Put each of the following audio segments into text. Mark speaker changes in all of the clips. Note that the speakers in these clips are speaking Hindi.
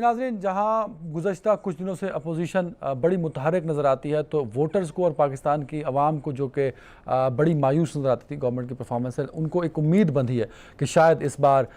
Speaker 1: जी नाज़रीन, जहाँ गुज़श्ता कुछ दिनों से अपोजिशन बड़ी मुतहरक नज़र आती है, तो वोटर्स को और पाकिस्तान की आवाम को जो कि बड़ी मायूस नज़र आती थी गवर्नमेंट की परफॉर्मेंस से, उनको एक उम्मीद बंधी है कि शायद इस बार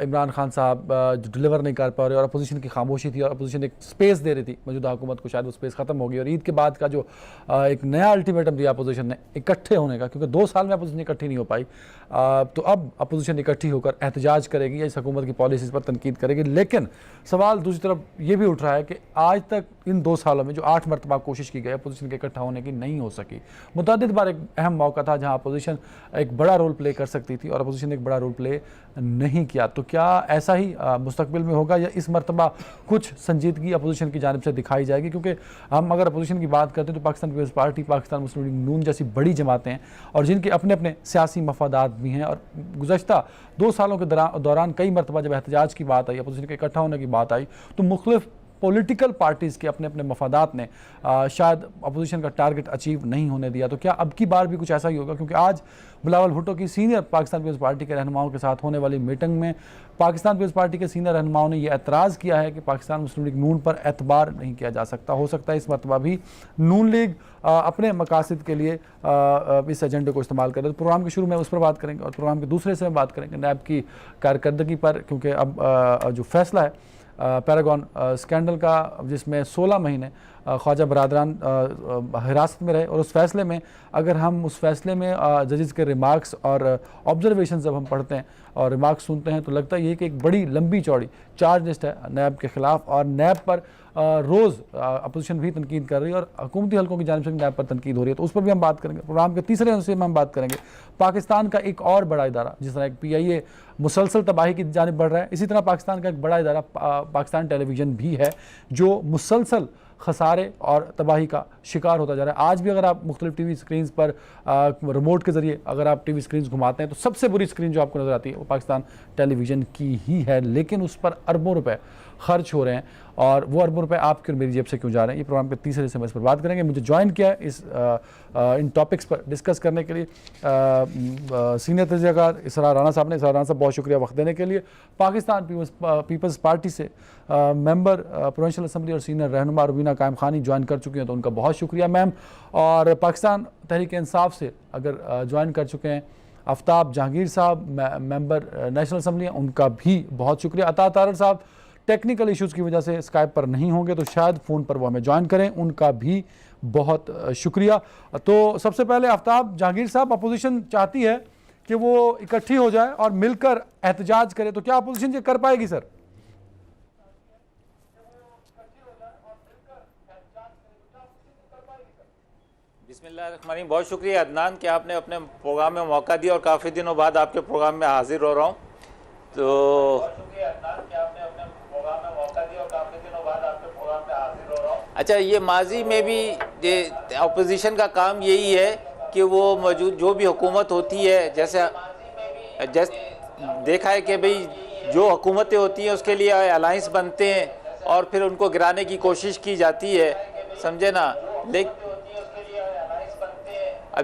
Speaker 1: इमरान खान साहब जो डिलीवर नहीं कर पा रहे और अपोजिशन की खामोशी थी और अपोजिशन एक स्पेस दे रही थी मौजूदा हुकूमत को, शायद वो स्पेस ख़त्म होगी। और ईद के बाद का जो एक नया अल्टीमेटम दिया अपोजिशन ने इकट्ठे होने का, क्योंकि 2 साल में अपोजिशन इकट्ठी नहीं हो पाई, तो अब अपोजिशन इकट्ठी होकर एहतजाज करेगी या इस हुकूमत की पॉलिसीज़ पर तनकीद करेगी। लेकिन सवाल दूसरी तरफ ये भी उठ रहा है कि आज तक इन 2 सालों में जो 8 मरतबा कोशिश की गई अपोजिशन के इकट्ठा होने की, नहीं हो सकी। मुतअद्दिद बार एक अहम मौका था जहां अपोजिशन एक बड़ा रोल प्ले कर सकती थी और अपोजिशन ने एक बड़ा रोल प्ले नहीं किया। तो क्या ऐसा ही मुस्तकबिल में होगा या इस मरतबा कुछ संजीदगी अपोजिशन की जानिब से दिखाई जाएगी? क्योंकि हम अगर अपोजिशन की बात करते हैं तो पाकिस्तान पीपल्स पार्टी, पाकिस्तान मुस्लिम लीग नून जैसी बड़ी जमातें हैं और जिनके अपने अपने सियासी मफादात भी हैं। और गुज़श्ता 2 सालों के दौरान कई मरतबा जब एहतजाज की बात आई, अपोजिशन के इकट्ठा होने की बात आई, तो मुख्तलिफ पॉलिटिकल पार्टीज़ के अपने अपने मफादात ने शायद अपोजिशन का टारगेट अचीव नहीं होने दिया। तो क्या अब की बार भी कुछ ऐसा ही होगा? क्योंकि आज बिलावल भुट्टो की सीनियर पाकिस्तान पीपल्स पार्टी के रहनुमाओं के साथ होने वाली मीटिंग में पाकिस्तान पीपल्स पार्टी के सीनियर रहनुमाओं ने यह एतराज़ किया है कि पाकिस्तान मुस्लिम लीग नून पर एतबार नहीं किया जा सकता। हो सकता है इस मरतबा भी नून लीग अपने मकासद के लिए इस एजेंडे को इस्तेमाल करें। तो प्रोग्राम के शुरू में उस पर बात करेंगे और प्रोग्राम के दूसरे से बात करेंगे नैब की कारकर्दगी पर, क्योंकि अब जो फैसला है पैरागॉन स्कैंडल का, जिसमें 16 महीने ख्वाजा बरादरान हिरासत में रहे, और उस फैसले में अगर हम उस फैसले में जजेस के रिमार्क्स और ऑब्जर्वेशन जब हम पढ़ते हैं और रिमार्क्स सुनते हैं तो लगता है ये कि एक बड़ी लंबी चौड़ी चार्ज लिस्ट है नैब के ख़िलाफ़ और नैब पर रोज़ अपोजिशन भी तनकीद कर रही है और हुकूमती हल्कों की जानिब से भी नैब पर तनकीद हो रही है। तो उस पर भी हम बात करेंगे। प्रोग्राम के तीसरे हिस्से में हम बात करेंगे पाकिस्तान का एक और बड़ा इदारा, जिस तरह एक PIA मुसलसल तबाही की जानिब बढ़ रहा है, इसी तरह पाकिस्तान का एक बड़ा इदारा पाकिस्तान टेलीविज़न भी है जो मुसलसल खसारे और तबाही का शिकार होता जा रहा है। आज भी अगर आप मुख्तलिफ TV स्क्रीन्स पर रिमोट के ज़रिए अगर आप TV स्क्रीन्स घुमाते हैं तो सबसे बुरी स्क्रीन जो आपको नज़र आती है वो पाकिस्तान टेलीविज़न की ही है, लेकिन उस पर अरबों रुपए खर्च हो रहे हैं और वो अरबों रुपए आपकी और मेरी जेब से क्यों जा रहे हैं, ये प्रोग्राम के तीसरे हिस्से में इस पर बात करेंगे। मुझे ज्वाइन किया इस इन टॉपिक्स पर डिस्कस करने के लिए सीनियर तजज़ियाकार इसरार राना साहब ने। इसरार राना साहब बहुत शुक्रिया वक्त देने के लिए। पाकिस्तान पीपल्स पार्टी से मेंबर प्रोविंशियल असम्बली और सीनियर रहनुमा रुबीना कायम खानी ज्वाइन कर चुकी हैं, तो उनका बहुत शुक्रिया मैम। और पाकिस्तान तहरीक इंसाफ से अगर ज्वाइन कर चुके हैं आफ्ताब जहांगीर साहब, मेंबर नेशनल असम्बली, उनका भी बहुत शुक्रिया। अता तारर साहब टेक्निकल इश्यूज़ की वजह से स्काइप पर नहीं होंगे, तो शायद फ़ोन पर वो हमें ज्वाइन करें, उनका भी बहुत शुक्रिया। तो सबसे पहले आफ्ताब जहांगीर साहब, अपोजिशन चाहती है कि वो इकट्ठी हो जाए और मिलकर एहतजाज करे, तो क्या अपोजिशन ये कर पाएगी सर?
Speaker 2: बिस्मिल्लाहिर्रहमानिर्रहीम। बहुत शुक्रिया अदनान कि आपने अपने प्रोग्राम में मौका दिया और काफ़ी दिनों बाद आपके प्रोग्राम में हाजिर हो रहा हूँ। अच्छा, ये माजी में भी अपोजिशन का काम यही है कि वो मौजूद जो भी हुकूमत होती है, जैसे देखा है कि भाई जो हुकूमतें होती हैं उसके लिए अलायंस बनते हैं और फिर उनको गिराने की कोशिश की जाती है, समझे ना।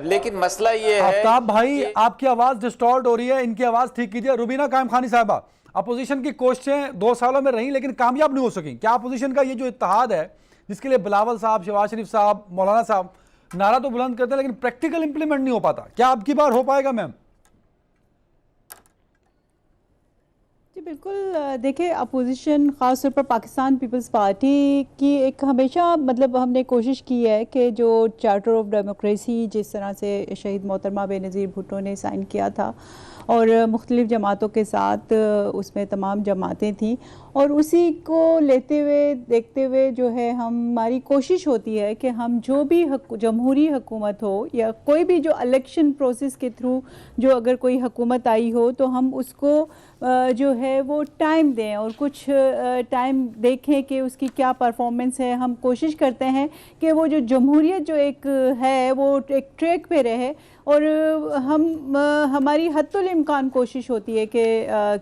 Speaker 2: लेकिन मसला ये है
Speaker 1: आफ्ताब भाई आपकी आवाज़ डिस्टॉर्ट हो रही है, इनकी आवाज़ ठीक कीजिए। रुबीना कायम खानी साहबा, अपोजिशन की कोशिशें 2 सालों में रही लेकिन कामयाब नहीं हो सकी। क्या अपोजिशन का ये जो इत्तेहाद है जिसके लिए बिलावल साहब, शहबाज शरीफ साहब, मौलाना साहब नारा तो बुलंद करते हैं लेकिन प्रैक्टिकल इंप्लीमेंट नहीं हो पाता, क्या अब की बार हो पाएगा मैम?
Speaker 3: जी बिल्कुल, देखिए अपोजिशन ख़ास तौर पर पाकिस्तान पीपल्स पार्टी की एक हमेशा मतलब हमने कोशिश की है कि जो चार्टर ऑफ डेमोक्रेसी जिस तरह से शहीद मोहतरमा बेनज़ीर भुट्टो ने साइन किया था और मुख्तलिफ़ जमातों के साथ उसमें तमाम जमातें थीं और उसी को लेते हुए देखते हुए जो है हमारी कोशिश होती है कि हम जो भी जमहूरी हुकूमत हो या कोई भी जो इलेक्शन प्रोसेस के थ्रू जो अगर कोई हुकूमत आई हो तो हम उसको जो है वो टाइम दें और कुछ टाइम देखें कि उसकी क्या परफॉर्मेंस है। हम कोशिश करते हैं कि वो जो जमहूरियत जो एक है वो एक ट्रैक पे रहे और हमारी हद्दुल इम्कान कोशिश होती है कि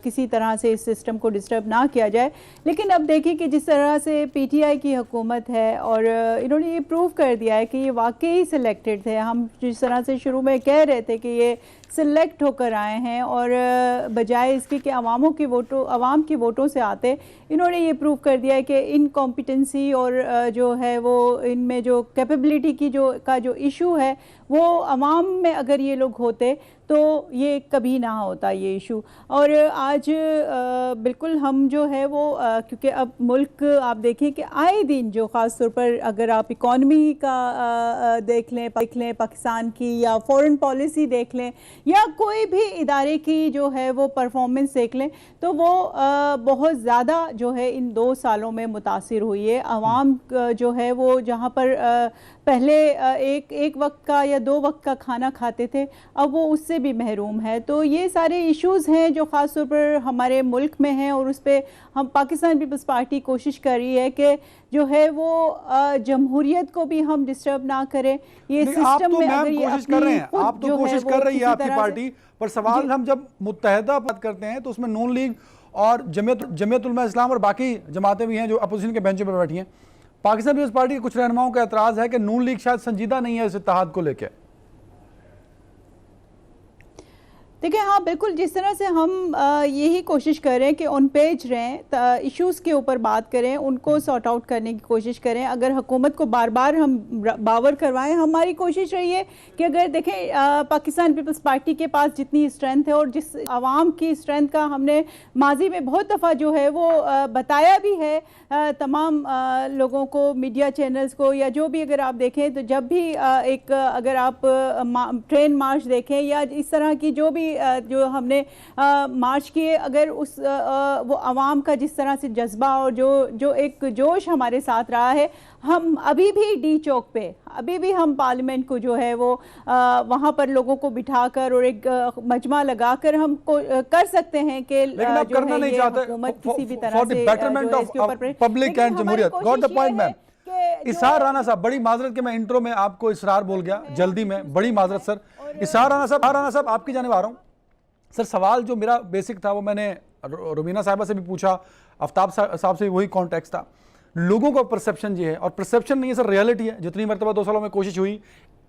Speaker 3: किसी तरह से इस सिस्टम को डिस्टर्ब ना किया जाए। लेकिन अब देखिए कि जिस तरह से PTI की हुकूमत है और इन्होंने ये प्रूव कर दिया है कि ये वाकई सिलेक्टेड थे। हम जिस तरह से शुरू में कह रहे थे कि ये सिलेक्ट होकर आए हैं और बजाय इसके के अवाम के वोटों से आते, इन्होंने ये प्रूव कर दिया है कि इनकॉम्पिटेंसी और जो है वो इनमें जो कैपेबिलिटी की जो इशू है वो अवाम में अगर ये लोग होते तो ये कभी ना होता ये इशू। और आज बिल्कुल हम जो है वो क्योंकि अब मुल्क आप देखें कि आए दिन जो ख़ास तौर पर अगर आप इकॉनमी का देख लें पाकिस्तान की, या फॉरेन पॉलिसी देख लें, या कोई भी इदारे की जो है वो परफॉर्मेंस देख लें, तो वो बहुत ज़्यादा जो है इन 2 सालों में मुतासिर हुई है। अवाम जो है वो जहाँ पर पहले एक वक्त का या 2 वक्त का खाना खाते थे, अब वो उससे भी महरूम है। तो ये सारे इश्यूज़ हैं जो ख़ास तौर पर हमारे मुल्क में हैं, और उस पर हम पाकिस्तान पीपल्स पार्टी कोशिश कर रही है कि जो है वो जमहूरियत को भी हम डिस्टर्ब ना करें। ये सिस्टम में अगर ये
Speaker 1: कोशिश कर रहे हैं, आप तो कोशिश कर रही है आपकी पार्टी, पर सवाल हम जब मुत्तहदा बात करते हैं तो उसमें नून लीग और जमीयत उलमा इस्लाम और बाकी जमातें भी हैं जो अपोजिशन के बेंचों पर बैठी हैं। पाकिस्तान पीपल्स पार्टी के कुछ रहनुमाओं का एतराज़ है कि नून लीग शायद संजीदा नहीं है इस इत्तेहाद को लेकर।
Speaker 3: देखिए, हाँ बिल्कुल, जिस तरह से हम यही कोशिश कर रहे हैं कि ऑन पेज रहें, इश्यूज़ के ऊपर बात करें, उनको सॉर्ट आउट करने की कोशिश करें। अगर हुकूमत को बार बार हम बावर करवाएं, हमारी कोशिश रही है कि अगर देखें पाकिस्तान पीपल्स पार्टी के पास जितनी स्ट्रेंथ है और जिस आवाम की स्ट्रेंथ का हमने माजी में बहुत दफ़ा जो है वो बताया भी है तमाम लोगों को, मीडिया चैनल्स को, या जो भी अगर आप देखें तो जब भी एक अगर आप ट्रेन मार्च देखें या इस तरह की जो हमने मार्च किए, अगर उस वो आवाम का जिस तरह से जज्बा और जो एक जोश हमारे साथ रहा है, हम अभी भी डी चौक पे, अभी भी हम पार्लियामेंट को जो है वो वहाँ पर लोगों को बिठाकर और एक मजमा लगाकर हम कर सकते हैं कि जो है ये हुकूमत किसी भी तरह से
Speaker 1: पब्लिक एंड जमहूरियत। Got the point ma'am. Isar Rana साहब, बड़ी माजरत के मैं इंट्रो में आपको इसरार बोल गया, जल्दी में, बड़ी माजरत सर। इसार राना साहब आपकी जानिब आ रहा हूँ सर। सवाल जो मेरा बेसिक था वो मैंने रुबीना साहिबा से भी पूछा, आफ्ताब साहब से भी वही कॉन्टेक्स्ट था। लोगों का परसेप्शन ये है, और परसेप्शन नहीं है सर, रियलिटी है। जितनी मरतबा 2 सालों में कोशिश हुई,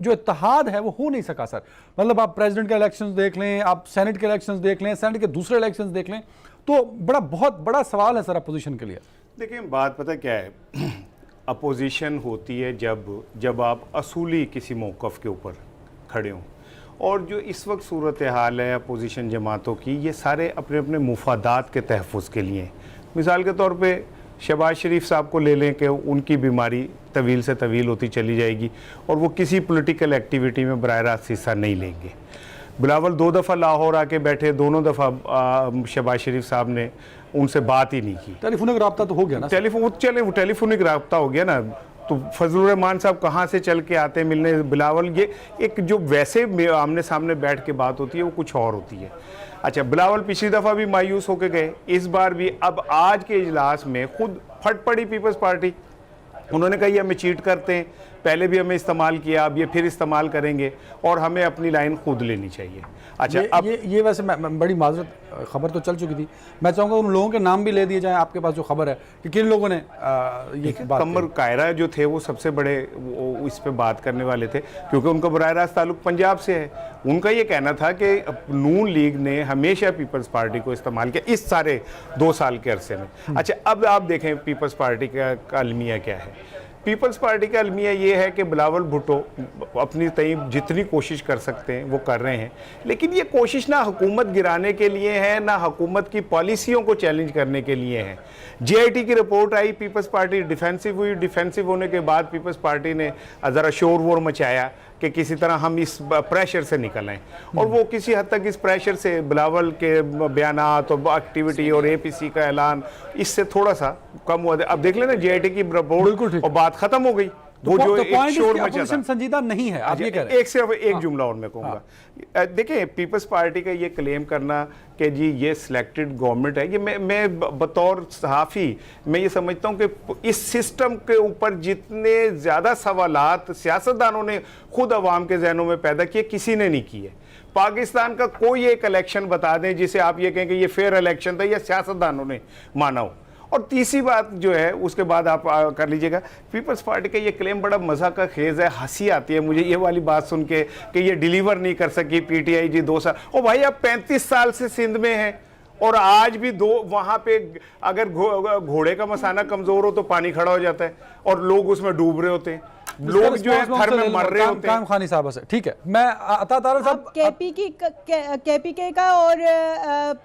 Speaker 1: जो इत्तेहाद है वो हो नहीं सका सर। मतलब आप प्रेसिडेंट के इलेक्शंस देख लें, आप सेनेट के इलेक्शंस देख लें, सेनेट के दूसरे इलेक्शंस देख लें, तो बहुत बड़ा सवाल है सर अपोजिशन के लिए।
Speaker 4: देखिए, बात पता क्या है, अपोजिशन होती है जब आप असूली किसी मौक़िफ़ के ऊपर खड़े हों, और जो इस वक्त सूरत हाल है अपोजिशन जमातों की, ये सारे अपने अपने मुफादात के तहफ़्फ़ुज़ के लिए। मिसाल के तौर पे शहबाज शरीफ साहब को ले लें कि उनकी बीमारी तवील से तवील होती चली जाएगी और वो किसी पॉलिटिकल एक्टिविटी में बराह रास्त हिस्सा नहीं लेंगे। बिलावल 2 दफ़ा लाहौर आके बैठे, दोनों दफ़ा शहबाज शरीफ साहब ने उनसे बात ही नहीं की।
Speaker 1: टेलीफोनिक रब्ता तो हो गया ना,
Speaker 4: टेलीफोनिक रब्ता हो गया ना, तो फजलुर रहमान साहब कहाँ से चल के आते मिलने बिलावल। ये एक जो वैसे आमने सामने बैठ के बात होती है वो कुछ और होती है। अच्छा, बिलावल पिछली दफ़ा भी मायूस होके गए, इस बार भी। अब आज के इजलास में खुद फट पड़ी पीपल्स पार्टी, उन्होंने कहा ये हमें चीट करते हैं, पहले भी हमें इस्तेमाल किया, अब ये फिर इस्तेमाल करेंगे और हमें अपनी लाइन खुद लेनी चाहिए। अच्छा, अब
Speaker 1: ये वैसे बड़ी माजरत, खबर तो चल चुकी थी, मैं चाहूँगा उन लोगों के नाम भी ले दिए जाएं आपके पास जो खबर है कि किन लोगों ने ये बात।
Speaker 4: कमर कायरा जो थे वो सबसे बड़े इस पे बात करने वाले थे, क्योंकि उनका बराह रास्त ताल्लुक पंजाब से है। उनका ये कहना था कि नून लीग ने हमेशा पीपल्स पार्टी को इस्तेमाल किया इस सारे 2 साल के अरसे में। अच्छा, अब आप देखें पीपल्स पार्टी का अलमिया क्या है। पीपल्स पार्टी का अलमिया ये है कि बिलावल भुट्टो अपनी तय जितनी कोशिश कर सकते हैं वो कर रहे हैं, लेकिन ये कोशिश ना हुकूमत गिराने के लिए है, ना हुकूमत की पॉलिसियों को चैलेंज करने के लिए है। JIT की रिपोर्ट आई, पीपल्स पार्टी डिफेंसिव हुई, डिफेंसिव होने के बाद पीपल्स पार्टी ने ज़रा शोर वोर मचाया कि किसी तरह हम इस प्रेशर से निकल आएँ, और वो किसी हद तक इस प्रेशर से बिलावल के बयानात और एक्टिविटी और APC का ऐलान इससे थोड़ा सा कम हुआ। अब देख लेना JIT की रिपोर्ट और बात खत्म हो गई। वो जो एक शोर मचा था,
Speaker 1: संजीदा नहीं है, आप ये कह रहे हैं।
Speaker 4: एक से एक जुमला और मैं कहूँगा। देखिए, पीपल्स पार्टी का ये क्लेम करना कि जी ये सिलेक्टेड गवर्नमेंट है, ये मैं बतौर सहाफ़ी मैं ये समझता हूँ कि इस सिस्टम के ऊपर जितने ज़्यादा सवालात सियासतदानों ने खुद अवाम के जहनों में पैदा किए, किसी ने नहीं किए। पाकिस्तान का कोई एक इलेक्शन बता दें जिसे आप ये कहें कि ये फेयर इलेक्शन था या सियासतदानों ने माना हो। और तीसरी बात जो है उसके बाद आप कर लीजिएगा, पीपल्स पार्टी का ये क्लेम बड़ा मज़ा का खेज़ है, हंसी आती है मुझे ये वाली बात सुन के कि ये डिलीवर नहीं कर सकी PTI जी 2 साल। ओ भाई, आप 35 साल से सिंध में हैं और आज भी दो वहां पे अगर घोड़े का मसाना कमजोर हो तो पानी खड़ा हो जाता है और लोग उसमें डूब रहे होते हैं, लोग जो है थर में मर रहे होते हैं।
Speaker 1: कायम खानी साहब से ठीक है, मैं अता तारड़ साहब
Speaker 3: केपीके का और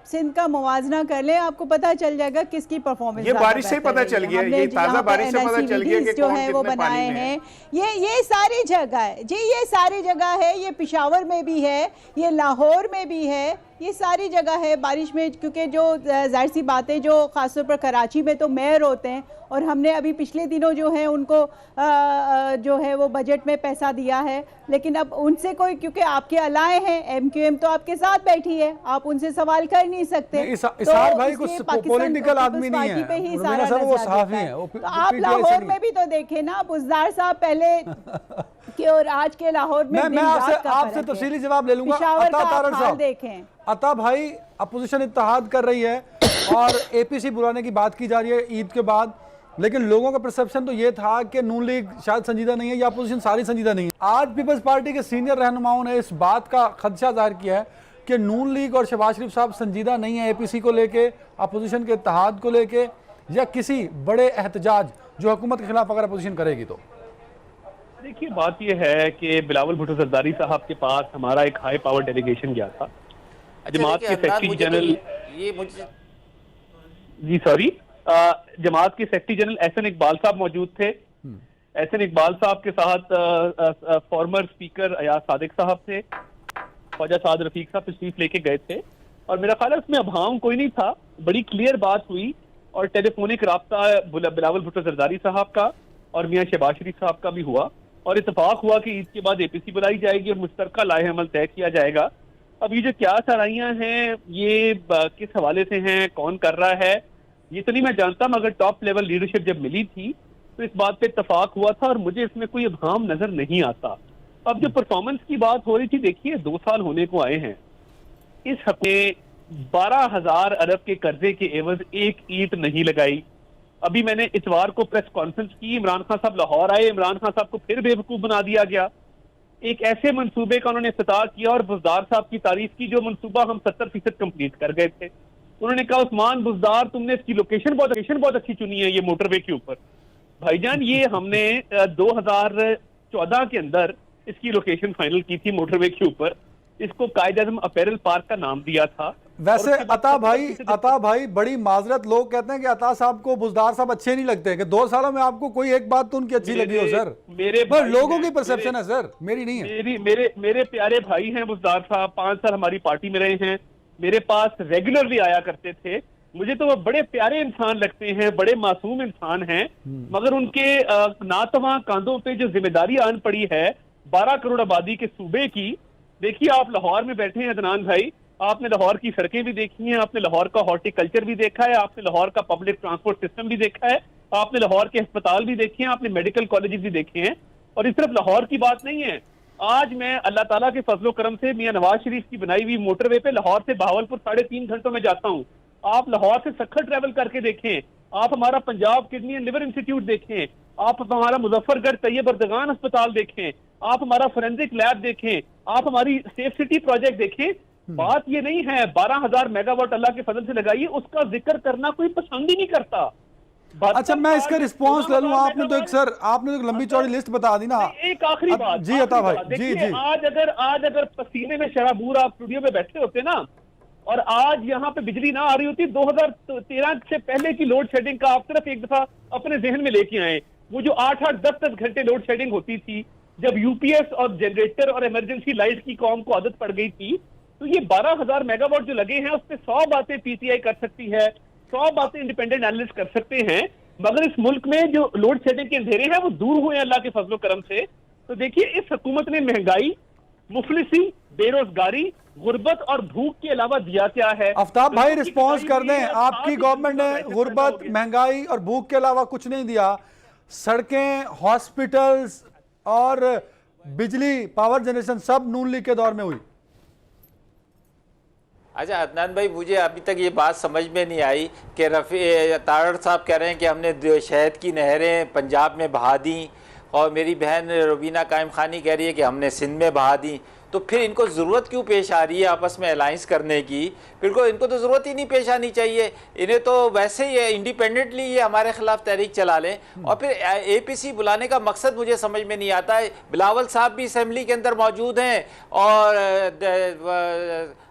Speaker 3: सिंध का मुवाजना कर लें, आपको पता चल जाएगा किसकी परफॉर्मेंस
Speaker 4: ये बारिश से पता चल गया, ये ताजा बारिश से पता चल गया कि
Speaker 3: जो
Speaker 4: कौन
Speaker 3: है वो
Speaker 4: कितने
Speaker 3: बनाए
Speaker 4: पानी में है।
Speaker 3: हैं। ये सारी जगह है जी, ये सारी जगह है, ये पिशावर में भी है, ये लाहौर में भी है, ये सारी जगह है बारिश में। क्योंकि जो जाहिर सी बात है, जो खासतौर पर कराची में तो मेयर होते हैं, और हमने अभी पिछले दिनों जो है उनको जो है वो बजट में पैसा दिया है, लेकिन अब उनसे कोई, क्योंकि आपके अलाए हैं, एमक्यूएम तो आपके साथ बैठी है, आप उनसे सवाल कर नहीं सकते।
Speaker 1: इसार भाई कुछ पॉलिटिकल आदमी नहीं है,
Speaker 3: पे ही
Speaker 1: रुबीना
Speaker 3: सारा
Speaker 1: साहब वो
Speaker 3: नजर
Speaker 1: सहाफी
Speaker 3: है।
Speaker 1: हैं, वो
Speaker 3: तो आप
Speaker 1: PTI से
Speaker 3: लाहौर
Speaker 1: नहीं।
Speaker 3: में भी तो देखे ना, बुज़दार साहब पहले के और आज के लाहौर में
Speaker 1: मैं आपसे तफसीली जवाब ले लूंगा। अता तारड़ साहब
Speaker 3: देखें,
Speaker 1: अता भाई, अपोजिशन इत्तेहाद कर रही है और एपीसी बुलाने की बात की जा रही है ईद के बाद, लेकिन लोगों का परसेप्शन तो ये था कि नून लीग शायद संजीदा नहीं है या अपोजिशन सारी संजीदा नहीं है। आज पीपल्स पार्टी के सीनियर रहनुमाओं ने इस बात का खदशा जाहिर किया है कि नून लीग और शहबाज शरीफ साहब संजीदा नहीं है एपीसी को लेके, अपोजिशन के इत्तेहाद को लेके, या किसी बड़े एहतजाज जो हुकूमत के खिलाफ अगर अपोजिशन करेगी तो।
Speaker 5: देखिए, बात यह है कि बिलावल भुट्टो जरदारी साहब के पास हमारा एक हाई पावर डेलीगेशन गया था। जमात के सेक्रेटरी जनरल जमात के सेक्रेटरी जनरल एहसन इकबाल साहब मौजूद थे। एहसन इकबाल साहब के साथ फॉर्मर स्पीकर अयाज सादिक साहब थे, ख्वाजा साद रफीक साहब तशरीफ लेके गए थे, और मेरा ख्याल है उसमें अभाम कोई नहीं था। बड़ी क्लियर बात हुई और टेलीफोनिक राब्ता बिलावल भुट्टो जरदारी साहब का और मियां शहबाज शरीफ साहब का भी हुआ, और इत्तेफाक हुआ कि ईद के बाद एपीसी बुलाई जाएगी और मुश्तरका लाहे अमल तय किया जाएगा। अब ये जो क्या सराहियां हैं, ये किस हवाले से हैं, कौन कर रहा है, ये तो नहीं मैं जानता, मगर टॉप लेवल लीडरशिप जब मिली थी तो इस बात पे इत्तेफाक हुआ था और मुझे इसमें कोई अभाम नजर नहीं आता। अब जो परफॉर्मेंस की बात हो रही थी, देखिए 2 साल होने को आए हैं, इस हफ्ते 12,000 अरब के कर्जे के एवज एक ईंट नहीं लगाई। अभी मैंने इतवार को प्रेस कॉन्फ्रेंस की, इमरान खान साहब लाहौर आए, इमरान खान साहब को फिर बेवकूफ बना दिया गया। एक ऐसे मंसूबे का उन्होंने इफ्तिताह किया और बुज़दार साहब की तारीफ की, जो मंसूबा हम 70% कंप्लीट कर गए थे। उन्होंने कहा, उस्मान बुज़दार, तुमने इसकी लोकेशन बहुत अच्छी चुनी है, ये मोटरवे के ऊपर। भाईजान, ये हमने 2014 के अंदर इसकी लोकेशन फाइनल की थी मोटरवे के ऊपर। इसको कायद-ए-आज़म अपैरल पार्क का नाम दिया था।
Speaker 1: वैसे अता भाई बड़ी माजरत, लोग कहते हैं कि अता साहब को बुज़दार साहब अच्छे नहीं लगते, कि 2 सालों में आपको कोई एक बात तो उनकी अच्छी लगी हो सर। लोगों की परसेप्शन है सर, मेरी नहीं है।
Speaker 5: मेरे प्यारे भाई हैं बुज़दार साहब, 5 साल हमारी पार्टी में रहे हैं, मेरे पास रेगुलरली आया करते थे। मुझे तो वो बड़े प्यारे इंसान लगते हैं, बड़े मासूम इंसान हैं, मगर उनके नातवा कांधों पे जो जिम्मेदारी आन पड़ी है 12 करोड़ आबादी के सूबे की। देखिए, आप लाहौर में बैठे हैं अदनान भाई, आपने लाहौर की सड़कें भी देखी हैं, आपने लाहौर का हॉर्टिकल्चर भी देखा है, आपने लाहौर का पब्लिक ट्रांसपोर्ट सिस्टम भी देखा है, आपने लाहौर के अस्पताल भी देखे हैं, आपने मेडिकल कॉलेजेस भी देखे हैं। और इस सिर्फ लाहौर की बात नहीं है, आज मैं अल्लाह ताला के फजलो करम से मियां नवाज शरीफ की बनाई हुई मोटरवे पे लाहौर से बहावलपुर 3.5 घंटों में जाता हूँ। आप लाहौर से सखर ट्रेवल करके देखें, आप हमारा Punjab kidney and liver institute देखें, आप हमारा मुजफ्फरगढ़ तैयब अर्दगान अस्पताल देखें, आप हमारा फोरेंसिक लैब देखें, आप हमारी सेफ सिटी प्रोजेक्ट देखें। बात ये नहीं है 12,000 मेगावाट अल्लाह के फजल से लगाइए, उसका जिक्र करना कोई पसंद ही नहीं करता।
Speaker 1: अच्छा, मैं इसका रिस्पांस ले लूं। आपने तो एक लंबी चौड़ी लिस्ट बता दी ना।
Speaker 5: एक आखिरी बात
Speaker 1: जी अता भाई, जी
Speaker 5: आज अगर पसीने में शराबूर आप स्टूडियो में बैठे होते ना, और आज यहाँ पे बिजली ना आ रही होती, 2013 से पहले की लोड शेडिंग का आप सिर्फ एक दफा अपने जहन में लेके आए। वो जो 8-8, 10-10 घंटे लोड शेडिंग होती थी, जब यूपीएस और जनरेटर और इमरजेंसी लाइट की कौम को आदत पड़ गई थी, तो ये 12,000 मेगावाट जो लगे हैं, उस पर 100 बातें पीटीआई कर सकती है, 100 बातें इंडिपेंडेंट एनालिस्ट कर सकते हैं, मगर इस मुल्क में जो लोड शेडिंग के अंधेरे हैं वो दूर हुए अल्लाह के फजलो करम से। तो देखिए, इस हुकूमत ने महंगाई, मुफलिसी, बेरोजगारी, गुर्बत और भूख के अलावा दिया क्या है?
Speaker 1: आफ्ताब भाई रिस्पॉन्स कर दें, आपकी गवर्नमेंट ने गुर्बत, महंगाई और भूख के अलावा कुछ नहीं दिया। सड़कें, हॉस्पिटल्स और बिजली, पावर जनरेशन सब नून लीग के दौर में हुई।
Speaker 2: अच्छा अदनान भाई, मुझे अभी तक ये बात समझ में नहीं आई कि तारड़ साहब कह रहे हैं कि हमने शहद की नहरें पंजाब में बहा दी, और मेरी बहन रुबीना कायम खानी कह रही है कि हमने सिंध में बहा दी, तो फिर इनको ज़रूरत क्यों पेश आ रही है आपस में अलाइंस करने की? बिल्कुल इनको तो ज़रूरत ही नहीं पेश आनी चाहिए। इन्हें तो वैसे ही इंडिपेंडेंटली ये हमारे खिलाफ तहरीक चला लें। और फिर APC बुलाने का मकसद मुझे समझ में नहीं आता है। बिलावल साहब भी असेंबली के अंदर मौजूद हैं और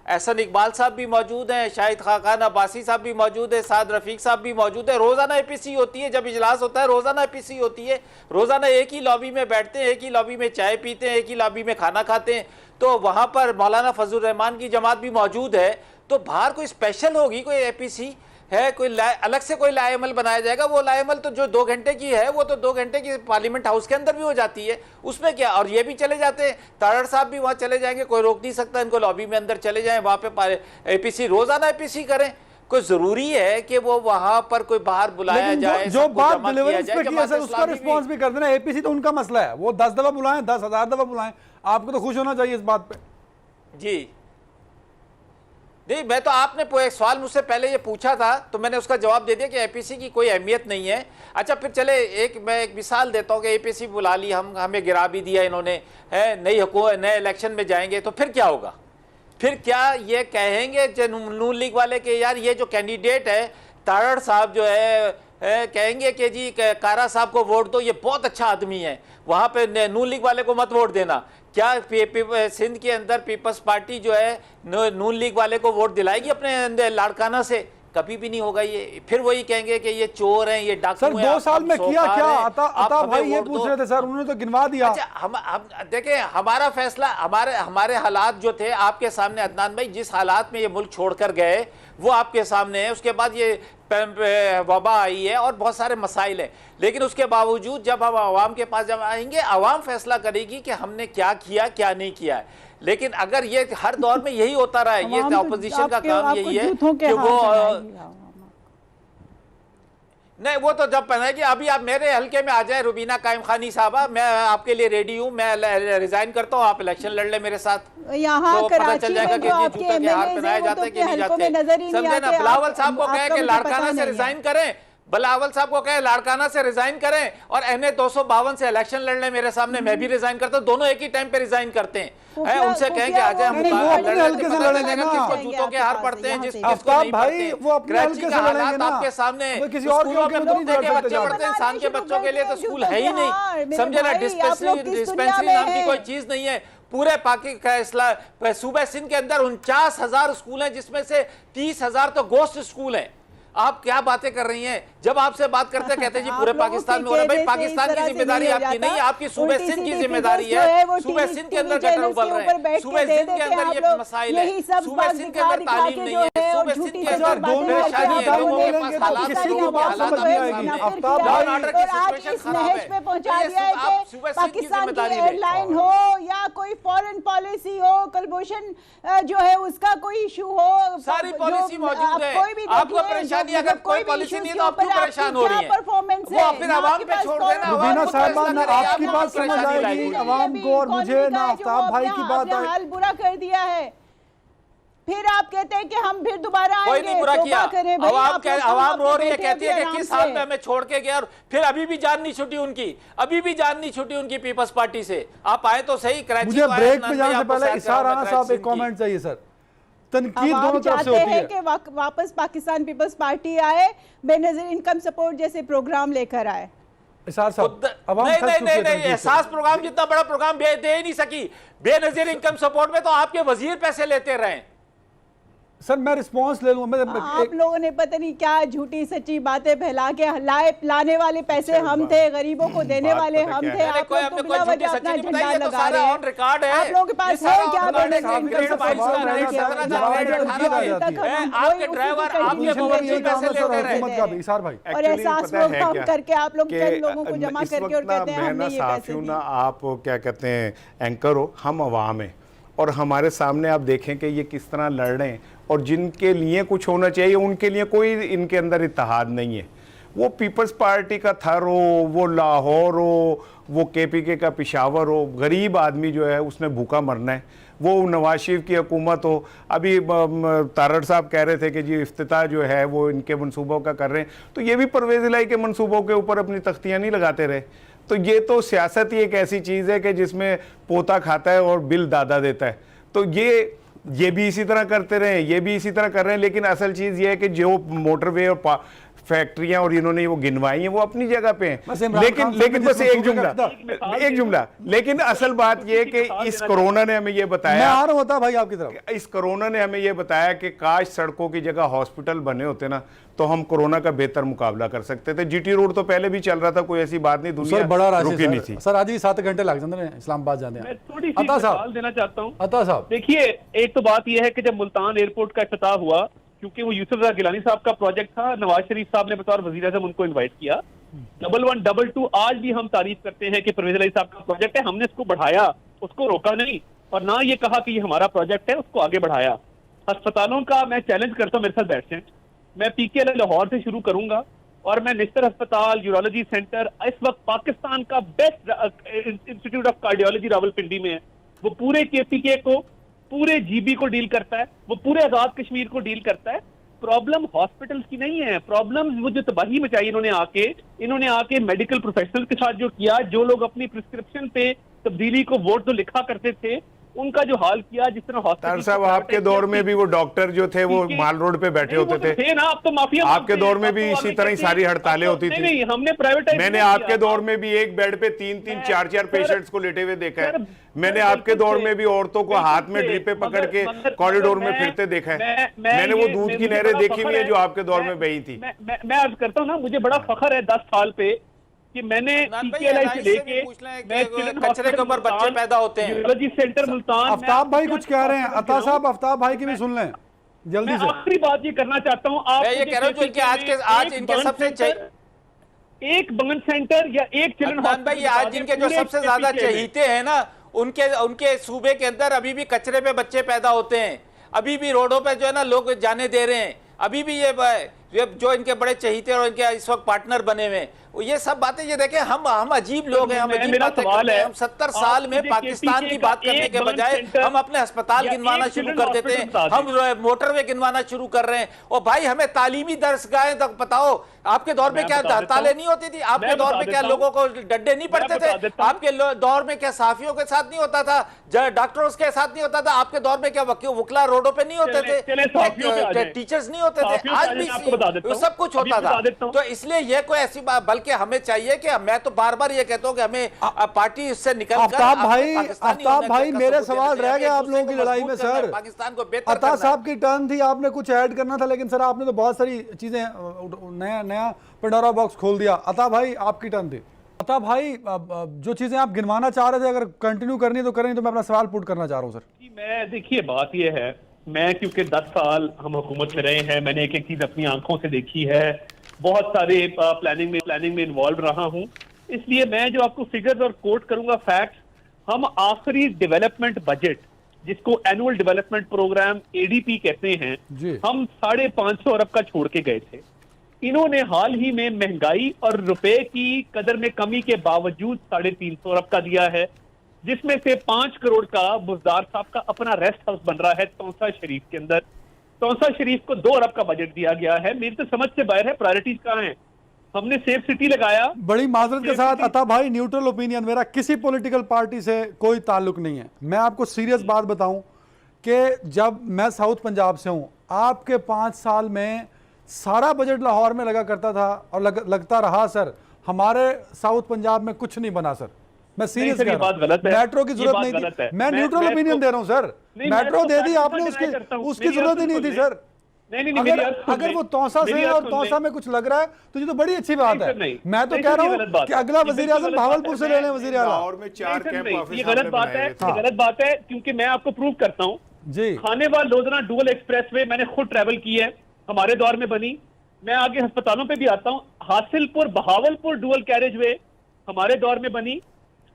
Speaker 2: एहसन इकबाल साहब भी मौजूद हैं, शाहिद खाकान अब्बासी साहब भी मौजूद है, साद रफीक साहब भी मौजूद है। रोज़ाना APC होती है, जब इजलास होता है रोज़ाना APC होती है। रोज़ाना एक ही लॉबी में बैठते हैं, एक ही लॉबी में चाय पीते हैं, एक ही लॉबी में खाना खाते हैं। तो वहाँ पर मौलाना फजल रहमान की जमात भी मौजूद है। तो बाहर कोई स्पेशल होगी, कोई APC है, कोई अलग से कोई लाएमल बनाया जाएगा? वो लाएमल तो जो 2 घंटे की है वो तो 2 घंटे की पार्लियामेंट हाउस के अंदर भी हो जाती है, उसमें क्या? और ये भी चले जाते हैं, तारड़ साहब भी वहाँ चले जाएंगे, कोई रोक नहीं सकता इनको, लॉबी में अंदर चले जाएं, वहाँ पे APC रोजाना APC करें। कोई जरूरी है कि वो वहां पर कोई बाहर बुलाया जाए?
Speaker 1: जो बात डिलीवरेंस पे की है सर, उसका रिस्पांस भी कर देना। APC तो उनका मसला है, वो 10 दफा बुलाएं, 10,000 दफा बुलाएं, आपको तो खुश होना चाहिए इस बात पे।
Speaker 2: जी नहीं, मैं तो आपने एक सवाल मुझसे पहले ये पूछा था तो मैंने उसका जवाब दे दिया कि APC की कोई अहमियत नहीं है। अच्छा फिर चले मैं एक मिसाल देता हूँ कि APC बुला ली, हमें गिरा भी दिया इन्होंने, है नए इलेक्शन में जाएंगे तो फिर क्या होगा? फिर क्या ये कहेंगे नून लीग वाले के यार ये जो कैंडिडेट है तारड़ साहब जो है कहेंगे कि जी कारा साहब को वोट दो, ये बहुत अच्छा आदमी है, वहाँ पे नून लीग वाले को मत वोट देना? क्या सिंध के अंदर पीपल्स पार्टी जो है नून लीग वाले को वोट दिलाएगी अपने लाड़काना से? कभी भी नहीं होगा। ये फिर वही कहेंगे कि ये चोर हैं, ये डाकू हैं।
Speaker 1: सर 2 साल में किया क्या? अता भाई ये पूछ रहे थे सर, उन्होंने तो गिनवा दिया।
Speaker 2: अच्छा हम देखें, हमारा फैसला, हमारे हालात जो थे आपके सामने अदनान भाई, जिस हालात में ये मुल्क छोड़कर गए वो आपके सामने है। उसके बाद ये वबा आई है और बहुत सारे मसाइल हैं, लेकिन उसके बावजूद जब हम आवाम के पास जब आएंगे, आवाम फैसला करेगी कि हमने क्या किया क्या नहीं किया है। लेकिन अगर ये हर दौर में यही होता रहा है, ये ऑपोजिशन का काम यही है कि वो नहीं, वो तो जब पहनेगी। अभी आप मेरे हल्के में आ जाए रुबीना कायम खानी साहबा, मैं आपके लिए रेडी हूँ, मैं रिजाइन करता हूँ, आप इलेक्शन लड़ ले मेरे साथ।
Speaker 3: यहाँ
Speaker 2: तो पता चल जाएगा कि ये जूता के हार पहनाए जाते कि नहीं जाते। समझे ना? बिलावल साहब को कहे कि लाड़काना से रिजाइन करें, बिलावल साहब को कहे लाड़काना से रिजाइन करें, और NA 252 से इलेक्शन लड़ ले मेरे सामने, मैं भी रिजाइन करता हूं। दोनों एक ही टाइम पे रिजाइन करते हैं। उनसे कहें कि आ जाए, हम
Speaker 1: हल्के से लड़ेंगे ना,
Speaker 2: किसको जूतों के हार पड़ते हैं, जिसको नहीं
Speaker 1: भाई वो अपने हल्के से लड़ेंगे ना
Speaker 2: आपके सामने।
Speaker 1: किसी और के
Speaker 2: बच्चे पढ़ते हैं, इंसान के बच्चों के लिए तो स्कूल है ही नहीं, समझे ना? डिस्पेंसरी नाम की कोई चीज नहीं है। पूरे पाकिस्तान सूबे सिंध के अंदर 49,000 स्कूल हैं, जिसमें से 30,000 तो गोस्ट स्कूल हैं। आप क्या बातें कर रही हैं? जब आपसे बात करते हैं कहते हैं जी पूरे पाकिस्तान में हो रहा है। भाई पाकिस्तान की जिम्मेदारी आपकी नहीं है, आपकी सूबे सिंध की जिम्मेदारी है। सूबे सिंध के अंदर गटर उबल रहे हैं, सूबे सिंध के अंदर ये मसाइल है, सूबे सिंध के अंदर तालीम नहीं है, सूबे सिंध के अंदर परेशानी है, लोगों के पास हालात
Speaker 1: किसी को बात समझ नहीं आएगी। आफ्ताब
Speaker 2: लॉ एंड
Speaker 1: भाई
Speaker 2: ऑर्डर की सिचुएशन खराब है।
Speaker 3: पहुंचा दिया है कि पाकिस्तान की एयरलाइन हो या कोई फॉरेन पॉलिसी हो, कुलभूषण जो है उसका कोई इशू हो,
Speaker 2: सारी पॉलिसी मौजूद है। आपको परेशानी, अगर कोई पॉलिसी नहीं तो आप क्यों परेशान हो रही हैं? वो फिर आवाम पे छोड़ देना।
Speaker 1: रुबीना साहिबा ना आपकी बात समझ आएगी आवाम को और मुझे, ना आफ्ताब भाई की बात आए।
Speaker 3: हाल बुरा कर दिया है, फिर आप कहते हैं कि हम फिर दोबारा आएंगे।
Speaker 2: कोई नहीं बुरा किया, आवाम रो रही है, कहती है कि किस हाल में हमें छोड़ के गया, और फिर अभी भी जान नहीं छूटी उनकी, अभी भी जान नहीं छूटी उनकी पीपल्स पार्टी से। आप आए तो सही कराची।
Speaker 1: मुझे ब्रेक पे जाने से पहले इशार राणा साहब एक कमेंट चाहिए सर। तनकीद दोनों तरफ से होती है
Speaker 3: कि वापस पाकिस्तान पीपल्स पार्टी आए, बेनजीर इनकम सपोर्ट जैसे प्रोग्राम लेकर आए।
Speaker 2: नहीं, एहसास प्रोग्राम जितना बड़ा प्रोग्राम दे ही नहीं सकी। बेनजीर इनकम सपोर्ट में तो आपके वजीर पैसे लेते रहे।
Speaker 1: सर मैं रिस्पांस ले लूंगा।
Speaker 3: आप लोगों ने पता नहीं क्या झूठी सच्ची बातें फैला के लाने वाले पैसे हम थे, गरीबों को देने वाले हम थे। आप लोग तो बिना वजह अपना झंडा लगा रहे हैं। आप लोगों के पास है क्या?
Speaker 2: आपके ड्राइवर आपके मवेशी पैसे लेते रहे।
Speaker 3: और एहसास प्रोग्राम करके आप लोग चंद लोगों को जमा करके और कहते हैं हमने ये पैसे दिए।
Speaker 4: आप क्या कहते हैं एंकर हो, हम अवाम हैं, और हमारे सामने आप देखें कि ये किस तरह लड़ रहे हैं, और जिनके लिए कुछ होना चाहिए उनके लिए कोई इनके अंदर इत्तेहाद नहीं है। वो पीपल्स पार्टी का थर हो, वो लाहौर हो, वो KPK का पिशावर हो, गरीब आदमी जो है उसने भूखा मरना है। वो नवाज शरीफ की हुकूमत हो, अभी तारड़ साहब कह रहे थे कि जी इफ्तिताह जो है वो इनके मनसूबों का कर रहे हैं, तो ये भी परवेज़ इलाही के मनसूबों के ऊपर अपनी तख्तियाँ नहीं लगाते रहे। तो ये तो सियासत ही एक ऐसी चीज है कि जिसमें पोता खाता है और बिल दादा देता है। तो ये भी इसी तरह करते रहे, ये भी इसी तरह कर रहे हैं, लेकिन असल चीज ये है कि जो मोटरवे और फैक्ट्रियां और इन्होंने वो गिनवाई हैं वो अपनी जगह पे हैं। लेकिन बस एक जुमला लेकिन असल बात ये है कि इस कोरोना ने हमें ये बताया,
Speaker 1: मैं आ रहा होता भाई आपकी तरफ,
Speaker 4: इस कोरोना ने हमें ये बताया कि काश सड़कों की जगह हॉस्पिटल बने होते ना तो हम कोरोना का बेहतर मुकाबला कर सकते थे। जीटी रोड तो पहले भी चल रहा था, कोई ऐसी बात नहीं, दुनिया
Speaker 1: बड़ा
Speaker 4: रुकी नहीं थी।
Speaker 1: सर आज भी 7 घंटे लग जाते हैं इस्लामाबाद जाने।
Speaker 5: मैं थोड़ी सी मिसाल देना चाहता हूँ।
Speaker 1: अता साहब
Speaker 5: देखिए, एक तो बात यह है कि जब मुल्तान एयरपोर्ट का इफ्तिताह हुआ, क्योंकि वो यूसुफ रजा गिलानी साहब का प्रोजेक्ट था, नवाज शरीफ साहब ने बतौर वजीर आज़म उनको इनवाइट किया। 11 22 आज भी हम तारीफ करते हैं कि परवेज अली साहब का प्रोजेक्ट है, हमने इसको बढ़ाया, उसको रोका नहीं और ना ये कहा कि ये हमारा प्रोजेक्ट है, उसको आगे बढ़ाया। अस्पतालों का मैं चैलेंज करता हूँ, मेरे साथ बैठ जाएं, मैं PKL लाहौर से शुरू करूंगा और मैं निस्तर अस्पताल, यूरोलॉजी सेंटर, इस वक्त पाकिस्तान का best institute of cardiology Rawalpindi में है। वो पूरे KPK को, पूरे GB को डील करता है, वो पूरे आजाद कश्मीर को डील करता है। प्रॉब्लम हॉस्पिटल्स की नहीं है, प्रॉब्लम वो जो तबाही मचाई इन्होंने आके मेडिकल प्रोफेशनल के साथ जो किया, जो लोग अपनी प्रिस्क्रिप्शन पे तब्दीली को वोट तो लिखा करते थे उनका जो हाल किया, जिस तरह
Speaker 4: हॉस्पिटल साहब आपके दौर में भी वो डॉक्टर जो थे वो माल रोड पे बैठे होते थे
Speaker 5: ना, आप तो माफिया
Speaker 4: आपके दौर में भी इसी तरह ही सारी हड़तालें होती थी।
Speaker 5: नहीं, हमने प्राइवेटाइज,
Speaker 4: मैंने आपके दौर में भी एक बेड पे 3-3 4-4 पेशेंट्स को लेटे हुए देखा है। मैंने आपके दौर में भी औरतों को हाथ में ड्रिपें पकड़ के कॉरिडोर में फिरते देखा है। मैंने वो दूध की नहरें देखी हुई है जो आपके दौर में बही थी।
Speaker 5: मैं अर्ज करता हूँ ना, मुझे बड़ा फख्र है 10 साल पे कि मैंने PKL से लेके
Speaker 2: कचरे के ऊपर बच्चे पैदा होते हैं,
Speaker 5: यूरोलॉजी सेंटर मुल्तान।
Speaker 1: आफ्ताब भाई कुछ कह रहे हैं, अता साहब आफ्ताब भाई की भी सुन लें जल्दी से।
Speaker 5: आखिरी बात ये करना चाहता हूँ, आप
Speaker 2: ये कह रहा हूँ कि आज इनके सबसे
Speaker 5: एक बर्न सेंटर या एक चिल्ड्रन
Speaker 2: हॉस्पिटल, आज इनके जो सबसे ज्यादा चहीते हैं ना, उनके सूबे के अंदर अभी भी कचरे पे बच्चे पैदा होते हैं, अभी भी रोडों पे जो है ना लोग जाने दे रहे हैं, अभी भी ये जो इनके बड़े चहीते और इनके इस वक्त पार्टनर बने हुए, ये सब बातें, ये देखें हम अजीब लोग हैं, हम अजीब बातें करते हैं। हम 70 साल में पाकिस्तान की बात करने के बजाय हम अपने अस्पताल गिनवाना शुरू कर देते हैं, हम मोटरवे गिनवाना शुरू कर रहे हैं। और भाई हमें तालीमी दरसगाहें तक बताओ, आपके दौर में क्या हड़तालें नहीं होती थी? आपके दौर में क्या लोगों को डंडे नहीं पड़ते थे? आपके दौर में क्या साफियों के साथ नहीं होता था, डॉक्टरों के साथ नहीं होता था? आपके दौर में क्या वकीला रोडों पे नहीं होते थे, टीचर्स नहीं होते थे? आज भी सब कुछ होता था। तो इसलिए ये कोई ऐसी बात, बल्कि हमें चाहिए कि मैं तो बार बार ये कहता हूं कि हमें पार्टी इससे निकल कर
Speaker 1: आफ्ताब भाई मेरे सवाल रह गए आप लोगों की लड़ाई में। सर
Speaker 2: पाकिस्तान को बेहतर,
Speaker 1: अता साहब की टर्न थी, आपने कुछ ऐड करना था, लेकिन सर आपने तो बहुत सारी चीजें नया पंडोरा बॉक्स खोल दिया। अता भाई आपकी टर्न थी। अता भाई जो चीजें आप गिनवाना चाह रहे थे अगर कंटिन्यू करनी तो करें, तो मैं अपना सवाल पुट करना चाह रहा हूँ सर।
Speaker 5: मैं देखिए बात यह है, मैं क्योंकि 10 साल हम हुकूमत में रहे हैं, मैंने एक एक चीज अपनी आंखों से देखी है, बहुत सारे प्लानिंग में इन्वॉल्व रहा हूं, इसलिए मैं जो आपको फिगर्स और कोट करूंगा फैक्ट्स, हम आखिरी डेवलपमेंट बजट जिसको एनुअल डेवलपमेंट प्रोग्राम ADP कहते हैं, हम 550 अरब का छोड़ के गए थे। इन्होंने हाल ही में महंगाई और रुपए की कदर में कमी के बावजूद 350 अरब का दिया है, जिसमें से 5 करोड़ का बुज़दार साहब का अपना रेस्ट हाउस बन रहा है तौसा शरीफ के अंदर। तौसा शरीफ को 2 अरब का बजट दिया गया है। मेरी तो समझ से बाहर है प्रायोरिटीज कहाँ हैं। हमने सेफ सिटी लगाया।
Speaker 1: बड़ी माजरत के साथ अता भाई, न्यूट्रल ओपिनियन, मेरा किसी पॉलिटिकल पार्टी से कोई ताल्लुक नहीं है। मैं आपको सीरियस बात बताऊं कि जब मैं साउथ पंजाब से हूं, आपके 5 साल में सारा बजट लाहौर में लगा करता था और लगता रहा सर। हमारे साउथ पंजाब में कुछ नहीं बना सर, मैं सीरियस कह रहा हूं। मेट्रो की जरूरत नहीं थी, मैं न्यूट्रल ओपिनियन दे रहा हूं सर। मेट्रो दे दी आपने, उसकी जरूरत ही नहीं थी सर। अगर वो तौसा से और तौसा में कुछ लग रहा है तो ये तो बड़ी अच्छी बात है। मैं तो कह रहा हूँ कि अगला वजीर आजम भावलपुर से ले लें वजीर आला।
Speaker 5: ये गलत बात है, गलत बात है, क्योंकि मैं आपको प्रूव करता हूँ जी। खानेवाल लोधना डुअल एक्सप्रेसवे मैंने खुद ट्रेवल की है, हमारे दौर में बनी। मैं आगे अस्पतालों पे भी आता हूँ। Hasilpur Bahawalpur dual carriage way हमारे दौर में बनी।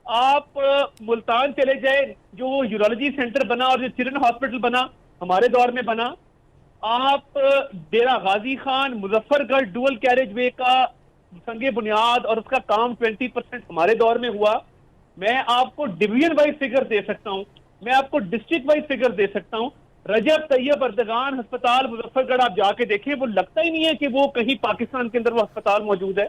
Speaker 5: आप मुल्तान चले जाए, जो यूरोलॉजी सेंटर बना और जो चिल्ड्रन हॉस्पिटल बना हमारे दौर में बना। आप Dera Ghazi Khan Muzaffargarh dual carriageway का संगे बुनियाद और उसका काम 20% हमारे दौर में हुआ। मैं आपको डिवीजन वाइज फिगर दे सकता हूं, मैं आपको डिस्ट्रिक्ट वाइज फिगर दे सकता हूं। रजब तैयब अर्दगान अस्पताल मुजफ्फरगढ़ आप जाके देखें, वो लगता ही नहीं है कि वो कहीं पाकिस्तान के अंदर वो अस्पताल मौजूद है।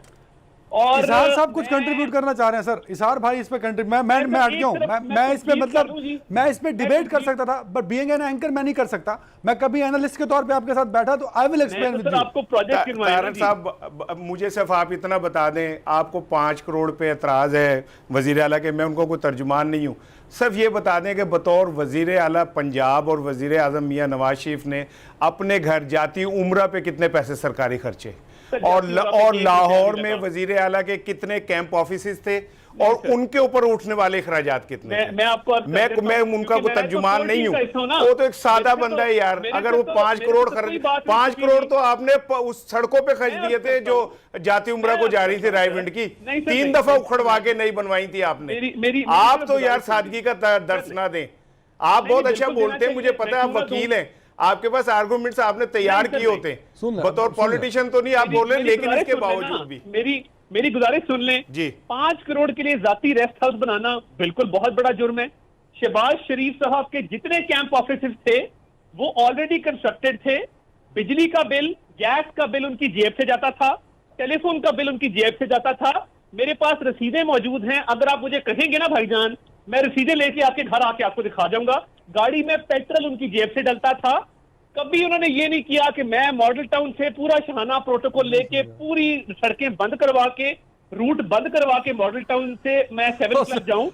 Speaker 5: और
Speaker 1: इसार साहब कुछ कंट्रीब्यूट करना चाह रहे हैं सर, इसार भाई इस पे कंट्रीब्यूट, मैं हट गया हूं, मैं इस पे मतलब मैं इस पे डिबेट कर सकता था, बट बीइंग एन एंकर मैं नहीं कर सकता। मैं कभी एनालिस्ट के तौर पे आपके साथ बैठा तो I will explain with you.
Speaker 5: आपको प्रोजेक्ट
Speaker 4: तारक साहब मुझे सिर्फ आप इतना बता दें, आपको 5 करोड़ पे एतराज है वजीर आला के, मैं उनको कोई तर्जुमान नहीं हूँ, सिर्फ ये बता दें कि बतौर वजीर आला पंजाब और वजीर आजम मियाँ नवाज शरीफ ने अपने घर जाती उम्रा पे कितने पैसे सरकारी खर्चे, और लाहौर में वजीर आला के कितने कैंप ऑफिस थे और उनके ऊपर उठने वाले खराजात कितने थे। मैं उनका कोई तर्जुमान नहीं हूँ, वो तो एक सादा बंदा है यार। अगर वो 5 करोड़ खर्च, 5 करोड़ तो आपने उस सड़कों पे खर्च दिए थे जो जाती उम्रा को जा रही थी रायविंड की, 3 दफा उखड़वा के नहीं बनवाई थी आपने। आप तो यार सादगी का दर्श ना दें। आप बहुत अच्छा बोलते हैं, मुझे पता है आप वकील हैं, आपके पास आर्गुमेंट्स आपने तैयार किए होते हैं, बतौर पॉलिटिशियन तो नहीं आप बोल रहे, लेकिन इसके बावजूद भी
Speaker 5: मेरी गुजारिश सुन लें
Speaker 4: जी।
Speaker 5: 5 करोड़ के लिए जाती रेस्ट हाउस बनाना बिल्कुल बहुत बड़ा जुर्म है। शहबाज शरीफ साहब के जितने कैंप ऑफिस थे वो ऑलरेडी कंस्ट्रक्टेड थे। बिजली का बिल, गैस का बिल उनकी जेब से जाता था, टेलीफोन का बिल उनकी जेब से जाता था। मेरे पास रसीदें मौजूद हैं, अगर आप मुझे कहेंगे ना भाईजान, मैं रसीदें लेके आपके घर आके आपको दिखा जाऊंगा। गाड़ी में पेट्रोल उनकी जेब से डलता था। कभी उन्होंने ये नहीं किया कि मैं मॉडल टाउन से पूरा शाहाना प्रोटोकॉल लेके पूरी सड़कें बंद करवा के, रूट बंद करवा के मॉडल टाउन से मैं 7 क्लब जाऊं।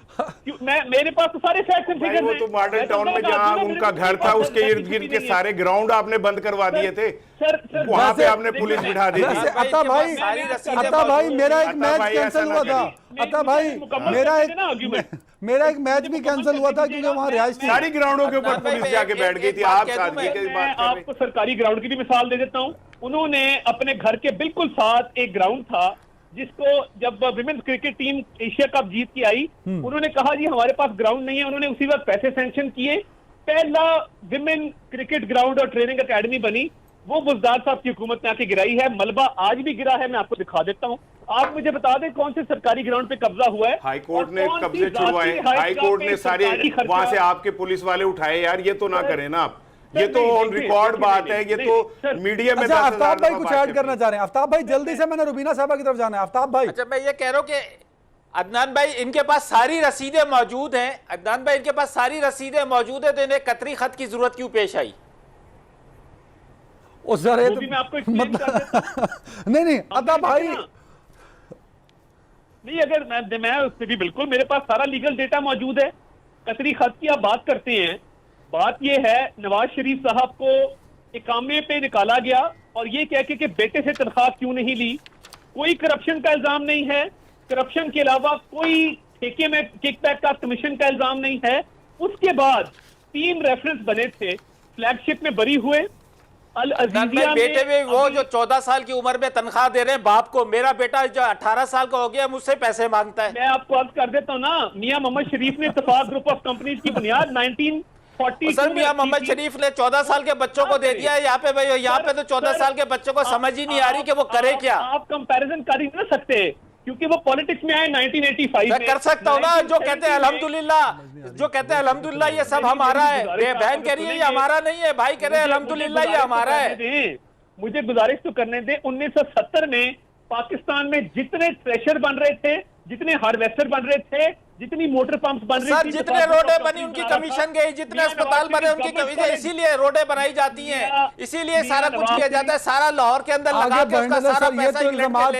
Speaker 5: मेरे पास तो सारे फैक्ट्स एंड फिगर्स हैं।
Speaker 4: वो तो मॉडल टाउन में जहां उनका घर था उसके इर्द गिर्द के सारे ग्राउंड आपने बंद करवा दिए थे, वहां पे आपने पुलिस बिठा दी थी।
Speaker 1: अता भाई मेरा एक मैच कैंसिल हुआ था। अता भाई मेरा एक मैच भी कैंसिल हुआ था क्योंकि वहां रिहाइश थी।
Speaker 4: सारी ग्राउंडों के ऊपर पुलिस जाके बैठ गई थी। आप सादगी की बात कर रहे हैं।
Speaker 5: आपको सरकारी ग्राउंड की भी मिसाल दे देता हूं। उन्होंने अपने घर के बिल्कुल साथ एक ग्राउंड था जिसको जब women's cricket team Asia cup जीत के आई, उन्होंने कहा जी हमारे पास ग्राउंड नहीं है। उन्होंने उसी वक्त पैसे सैंक्शन किए, पहला विमेन क्रिकेट ग्राउंड और ट्रेनिंग एकेडमी बनी। वो बुजदार साहब की हुकूमत ने आके गिराई है। मलबा आज भी गिरा है, मैं आपको दिखा देता हूं। आप मुझे बता दें कौन से सरकारी ग्राउंड पे कब्जा हुआ है।
Speaker 4: हाईकोर्ट ने कब्जे छुड़वाए, हाईकोर्ट ने सारे वहां से आपके पुलिस वाले उठाए यार, ये तो ना करें ना आप, ये तो ऑन रिकॉर्ड बात है, ये तो मीडिया में।
Speaker 1: अच्छा आफ्ताब भाई कुछ ऐड करना चाह रहे हैं? आफ्ताब भाई जल्दी से, मैंने रुबीना साहबा की तरफ जाना है। आफ्ताब भाई।
Speaker 2: अच्छा मैं ये कह रहा हूं कि अदनान भाई इनके पास सारी रसीदें मौजूद हैं, अदनान भाई इनके पास सारी रसीदें मौजूद है, तो इन्हें कतरी खत की जरूरत क्यों पेश आई?
Speaker 1: उस जरे
Speaker 5: मैं आपको एक्सप्लेन कर देता हूं।
Speaker 1: नहीं अता भाई
Speaker 5: नहीं, अगर मैं उस पर भी बिल्कुल मेरे पास सारा लीगल डेटा मौजूद है। कतरी खत की आप बात करते हैं, बात यह है नवाज शरीफ साहब को इकामे पे निकाला गया और ये कह के कि बेटे से तनख्वाह क्यों नहीं ली। कोई करप्शन का इल्जाम नहीं है, करप्शन के अलावा कोई ठेके में किकबैक का कमीशन का इल्जाम नहीं है। उसके बाद 3 रेफरेंस बने थे, फ्लैगशिप में बरी हुए।
Speaker 2: बेटे में वो जो 14 साल की उम्र में तनख्वाह दे रहे हैं बाप को, मेरा बेटा जो 18 साल का हो गया मुझसे पैसे मांगता है।
Speaker 5: मैं आपको अर्ज कर देता हूँ ना, मियां मोहम्मद शरीफ ने इत्तेफाक ग्रुप ऑफ कंपनीज की बुनियाद 1940
Speaker 2: सर मियां मोहम्मद शरीफ ने 14 साल के बच्चों को दे दिया है। यहाँ पे भाई, यहाँ पे तो 14 साल के बच्चों को समझ ही नहीं आ रही कि वो करे क्या।
Speaker 5: आप कंपैरिजन कर ही नहीं सकते क्योंकि वो पॉलिटिक्स में आए 1985 में।
Speaker 2: कर सकता हूँ ना, जो कहते हैं अल्हम्दुलिल्लाह, जो कहते हैं अल्हम्दुलिल्लाह ये सब हमारा है। बहन कह रही है ये हमारा नहीं है, भाई कह रहे हैं अल्हम्दुलिल्लाह ये हमारा है।
Speaker 5: मुझे गुजारिश तो करने दे। 1970 में पाकिस्तान में जितने थ्रेशर बन रहे थे, जितने हार्वेस्टर बन रहे थे, जितनी मोटर पंप्स बन रही
Speaker 2: सर,
Speaker 5: थी,
Speaker 2: जितने रोडें बनी उनकी कमीशन गई, जितने अस्पताल बने उनकी कमीशन, इसीलिए रोडें बनाई जाती हैं, इसीलिए सारा कुछ किया जाता है। सारा लाहौर के अंदर लगा के उसका सारा पैसा
Speaker 1: इल्जामात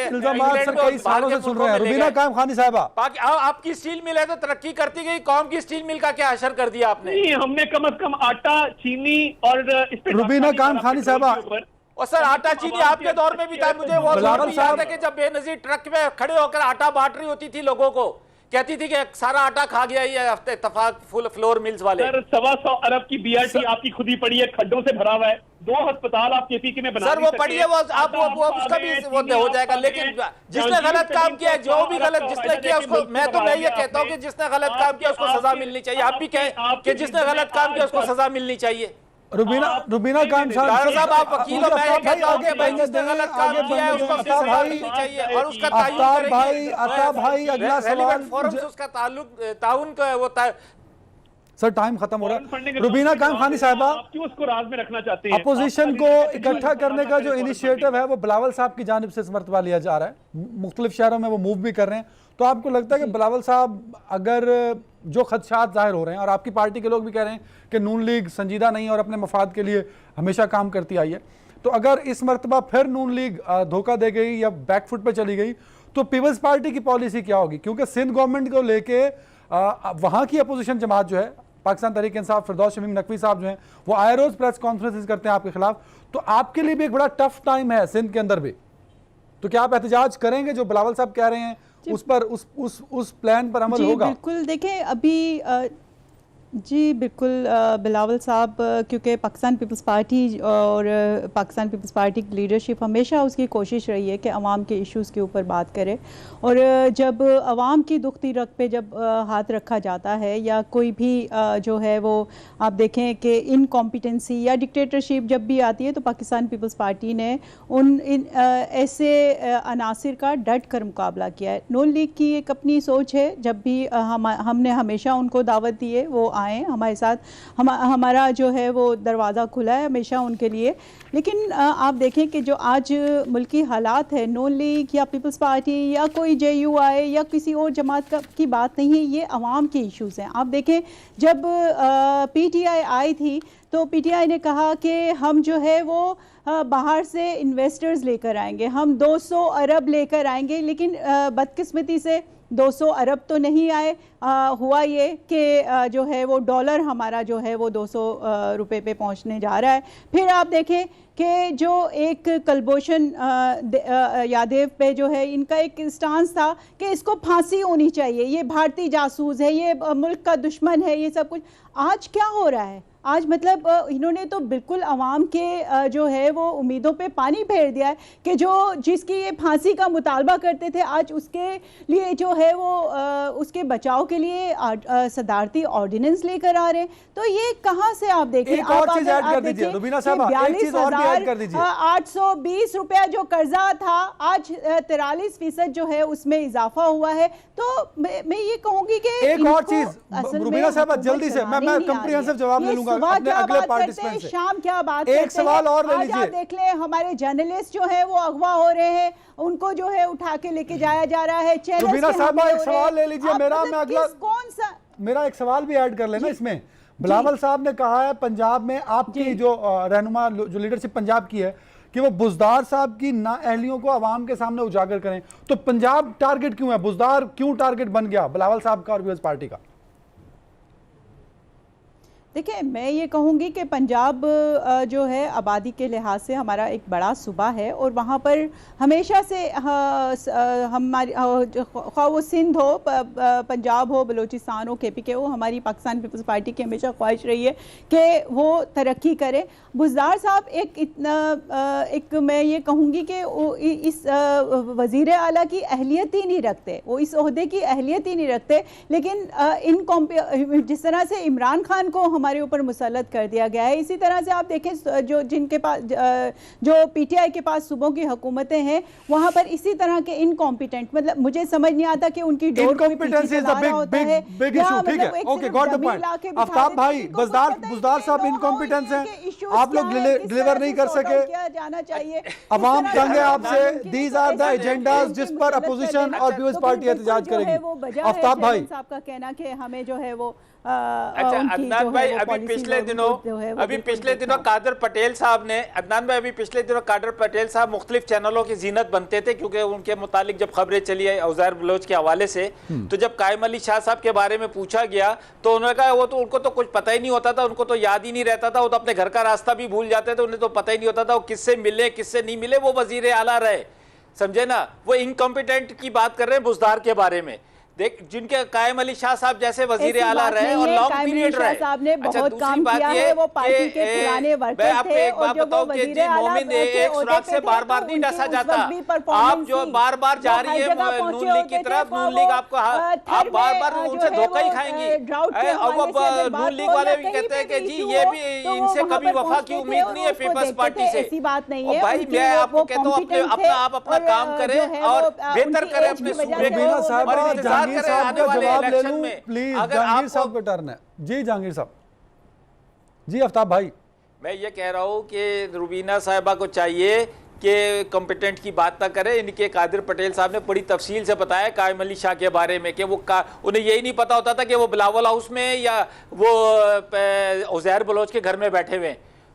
Speaker 1: सर कई सालों से सुन रहे हैं। रुबीना कायम खानी साहबा,
Speaker 2: आपकी स्टील मिल है तो तरक्की करती गई, कौम की स्टील मिल का क्या हशर कर दिया आपने?
Speaker 5: नहीं, हमने कम से कम आटा, चीनी और
Speaker 1: रुबीना कायम खानी साहबा।
Speaker 2: और सर आटा चीनी आपके दौर में भी था। मुझे वो दौर भी याद है कि जब बेनजीर ट्रक में खड़े होकर आटा बांट रही होती थी लोगों को, कहती थी कि सारा आटा खा गया ये हफ्ते इत्तेफाक फ्लोर मिल्स वाले।
Speaker 5: सर 125 अरब की बीआरटी आपकी खुद ही पड़ी है, खड्डों से भरा हुआ है। 2 अस्पताल आप केपी के में बना
Speaker 2: सर वो पड़ी है, वो आप वो उसका भी वो हो जाएगा। लेकिन जिसने गलत काम किया, जो भी गलत जिसने किया उसको, मैं ये कहता हूँ कि जिसने गलत काम किया उसको सजा मिलनी चाहिए। आप भी कहें कि जिसने गलत काम किया उसको सजा मिलनी चाहिए।
Speaker 1: रुबीना कायम
Speaker 2: साहब आप वकील हो, मैं ये कहता हूं कि भाई जिसने गलत काम किया है उसको सजा मिलनी चाहिए और उसका
Speaker 1: अता भाई अगला सवाल
Speaker 2: फोरम से उसका ताल्लुक ताउन का वो
Speaker 1: सर टाइम खत्म हो रहा
Speaker 5: फॉरेन फंडिंग
Speaker 1: है। रुबीना कायम खानी साहिबा,
Speaker 5: आप क्यों उसको राज में रखना चाहते हैं?
Speaker 1: अपोजिशन को
Speaker 5: आपका
Speaker 1: इकट्ठा करने का जो इनिशिएटिव है वो बिलावल साहब की जानिब से इस मरतबा लिया जा रहा है, मुख्तलिफ शहरों में वो मूव भी कर रहे हैं, तो आपको लगता है कि बिलावल साहब अगर जो खदशात जाहिर हो रहे हैं और आपकी पार्टी के लोग भी कह रहे हैं कि नून लीग संजीदा नहीं और अपने मफाद के लिए हमेशा काम करती आई है, तो अगर इस मरतबा फिर नून लीग धोखा दे गई या बैकफुट पर चली गई तो पीपल्स पार्टी की पॉलिसी क्या होगी? क्योंकि सिंध गवर्नमेंट को लेके वहाँ की अपोजिशन जमात जो है, पाकिस्तान तहरीक इंसाफ, फिरदौस शमीम नकवी साहब जो हैं वो आए रोज प्रेस कॉन्फ्रेंसेस करते हैं आपके खिलाफ, तो आपके लिए भी एक बड़ा टफ टाइम है सिंध के अंदर भी, तो क्या आप एहतजाज करेंगे? जो बिलावल साहब कह रहे हैं उस पर उस प्लान पर अमल होगा?
Speaker 3: बिल्कुल, देखें अभी जी बिल्कुल, बिलावल साहब क्योंकि पाकिस्तान पीपल्स पार्टी और पाकिस्तान पीपल्स पार्टी की लीडरशिप हमेशा उसकी कोशिश रही है कि अवाम के इश्यूज़ के ऊपर बात करे, और जब अवाम की दुख रग पे जब हाथ रखा जाता है या कोई भी जो है वो आप देखें कि इनकॉम्पिटेंसी या डिक्टेटरशिप जब भी आती है तो पाकिस्तान पीपल्स पार्टी ने ऐसे अनासिर का डट कर मुकाबला किया है। नून लीग की एक अपनी सोच है, जब भी हमने हमेशा उनको दावत दी है वो आए हमारे साथ, हमारा जो है वो दरवाज़ा खुला है हमेशा उनके लिए। लेकिन आप देखें कि जो आज मुल्की हालात है, नून लीग या पीपल्स पार्टी या कोई JUI या किसी और जमात की बात नहीं है, ये अवाम के इश्यूज़ हैं। आप देखें जब PTI आई थी तो PTI ने कहा कि हम जो है वो बाहर से इन्वेस्टर्स लेकर आएंगे, हम 200 अरब लेकर आएंगे, लेकिन बदकिस्मती से 200 अरब तो नहीं आए। हुआ ये कि जो है वो डॉलर हमारा जो है वो 200 रुपए पे पहुंचने जा रहा है। फिर आप देखें कि जो एक कुलभूषण यादव पे जो है इनका एक स्टांस था कि इसको फांसी होनी चाहिए, ये भारतीय जासूस है, ये मुल्क का दुश्मन है, ये सब कुछ। आज क्या हो रहा है? आज मतलब इन्होंने तो बिल्कुल अवाम के जो है वो उम्मीदों पे पानी फेर दिया है कि जो जिसकी ये फांसी का मुतालबा करते थे आज उसके लिए जो है वो उसके बचाव के लिए सदारती ऑर्डिनेंस लेकर आ रहे हैं। तो ये कहाँ से आप देखें,
Speaker 1: एक और चीज ऐड कर दीजिए रुबीना साहब, एक चीज और भी ऐड कर दीजिए।
Speaker 3: 820 रुपया जो कर्जा था आज 43% जो है उसमें इजाफा हुआ है। तो मैं ये कहूंगी कि
Speaker 1: एक और चीज रुबीना साहब जल्दी से, मैं कंप्रिहेंसिव जवाब ले लूंगा अपने अगले पार्टिसिपेंट से।
Speaker 3: शाम क्या बात
Speaker 1: एक सवाल और ले लीजिए।
Speaker 3: देख ले हमारे जर्नलिस्ट जो है वो अगवा हो रहे हैं, उनको जो है उठा के लेके जाया जा रहा है।
Speaker 1: रुबीना साहब एक सवाल ले लीजिए मेरा, मैं अगला
Speaker 3: कौन सा
Speaker 1: मेरा एक सवाल भी ऐड कर लेना इसमें। बिलावल साहब ने कहा है पंजाब में आपकी जो रहनुमा जो लीडरशिप पंजाब की है कि वो बुज़दार साहब की नाअहलियों को अवाम के सामने उजागर करें, तो पंजाब टारगेट क्यों है? बुज़दार क्यों टारगेट बन गया बिलावल साहब का और पीपल्स पार्टी का?
Speaker 3: देखिए मैं ये कहूँगी कि पंजाब जो है आबादी के लिहाज से हमारा एक बड़ा सूबा है और वहाँ पर हमेशा से हमारी ख्वाह वो सिंध हो, पंजाब हो, बलूचिस्तान हो, KPK हो, हमारी पाकिस्तान पीपल्स पार्टी की हमेशा ख्वाहिश रही है कि वो तरक्की करे। बुज़दार साहब एक मैं ये कहूँगी कि वो इस वज़ीर आला की अहलियत ही नहीं रखते, वो इस ओहदे की अहलियत ही नहीं रखते। लेकिन जिस तरह से इमरान खान को हमारे ऊपर मुसल्लत कर दिया गया है, इसी तरह से आप देखें जो जिनके पास जो PTI के पास सूबों की हुकूमतें हैं वहाँ पर इसी तरह के इनकॉम्पिटेंट, मतलब मुझे समझ नहीं आता कि उनकी
Speaker 1: incompetence is a big issue. ठीक है, okay, got the point. Aftab भाई, बुज़दार साहब इनकॉम्पिटेंस हैं, आप लोग डिलीवर नहीं कर सके,
Speaker 3: जाना चाहिए,
Speaker 1: अवाम तंग है आपसे। दीज आर द एजेंडास जिस पर अपोजिशन और पीपल्स पार्टी एहतजाज करेगी। आफ्ताब भाई
Speaker 3: साहब का कहना कि हमें जो है वो
Speaker 2: अच्छा अदनान भाई, अभी पिछले दिनों कादर पटेल साहब ने, अदनान भाई अभी पिछले दिनों कादर पटेल साहब मुख्तलिफ चैनलों की जीनत बनते थे क्योंकि उनके मुतालिक जब खबरें चली है उज़ैर बलोच के हवाले से, तो जब कायम अली शाह साहब के बारे में पूछा गया तो उन्होंने कहा वो तो उनको तो कुछ पता ही नहीं होता था, उनको तो याद ही नहीं रहता था, वो तो अपने घर का रास्ता भी भूल जाते थे, उन्हें तो पता ही नहीं होता था वो किससे मिले किससे नहीं मिले, वो वजीर आला रहे, समझे ना। वो इनकॉम्पिटेंट की बात कर रहे हैं बुज़दार के बारे में, देख जिनके कायम अली शाह साहब जैसे वजीर आला रहे और लॉन्ग पीरियड रहे।
Speaker 3: अच्छा दूसरी बात ये वो पार्टी के पुराने वर्कर
Speaker 2: मैं आपको एक बात बताऊं कि जी मोमिन एक सुराग से बार बार नहीं डसा जाता। आप जो बार बार जा रही है नून लीग की तरफ, नून लीग आपको आप बार बार उनसे धोखा ही खाएंगी। और वो नून लीग वाले भी कहते हैं कि जी ये भी इनसे कभी वफा की उम्मीद नहीं है पीपल्स पार्टी से।
Speaker 3: ऐसी बात नहीं है
Speaker 2: भाई, मैं आपको कहता हूँ आप अपना काम करें और बेहतर करें अपने सूबे को। बात
Speaker 1: जहांगीर
Speaker 2: करें
Speaker 1: साहब
Speaker 2: आने
Speaker 1: का
Speaker 2: वाले
Speaker 1: जवाब ले
Speaker 2: इलेक्शन
Speaker 1: लूं
Speaker 2: में,
Speaker 1: प्लीज।
Speaker 2: अगर
Speaker 1: जहांगीर
Speaker 2: आपको
Speaker 1: साहब का टर्न है जी। जहांगीर साहब जी। आफ्ताब भाई,
Speaker 2: मैं ये कह रहा हूँ कि रुबीना साहिबा को चाहिए कि कॉम्पिटेंट की बात ना करें। इनके कादिर पटेल साहब ने बड़ी तफसील से बताया कायम अली शाह के बारे में कि उन्हें यही नहीं पता होता था कि वो बिलावल हाउस में या वो उज़ैर बलोच के घर में बैठे हुए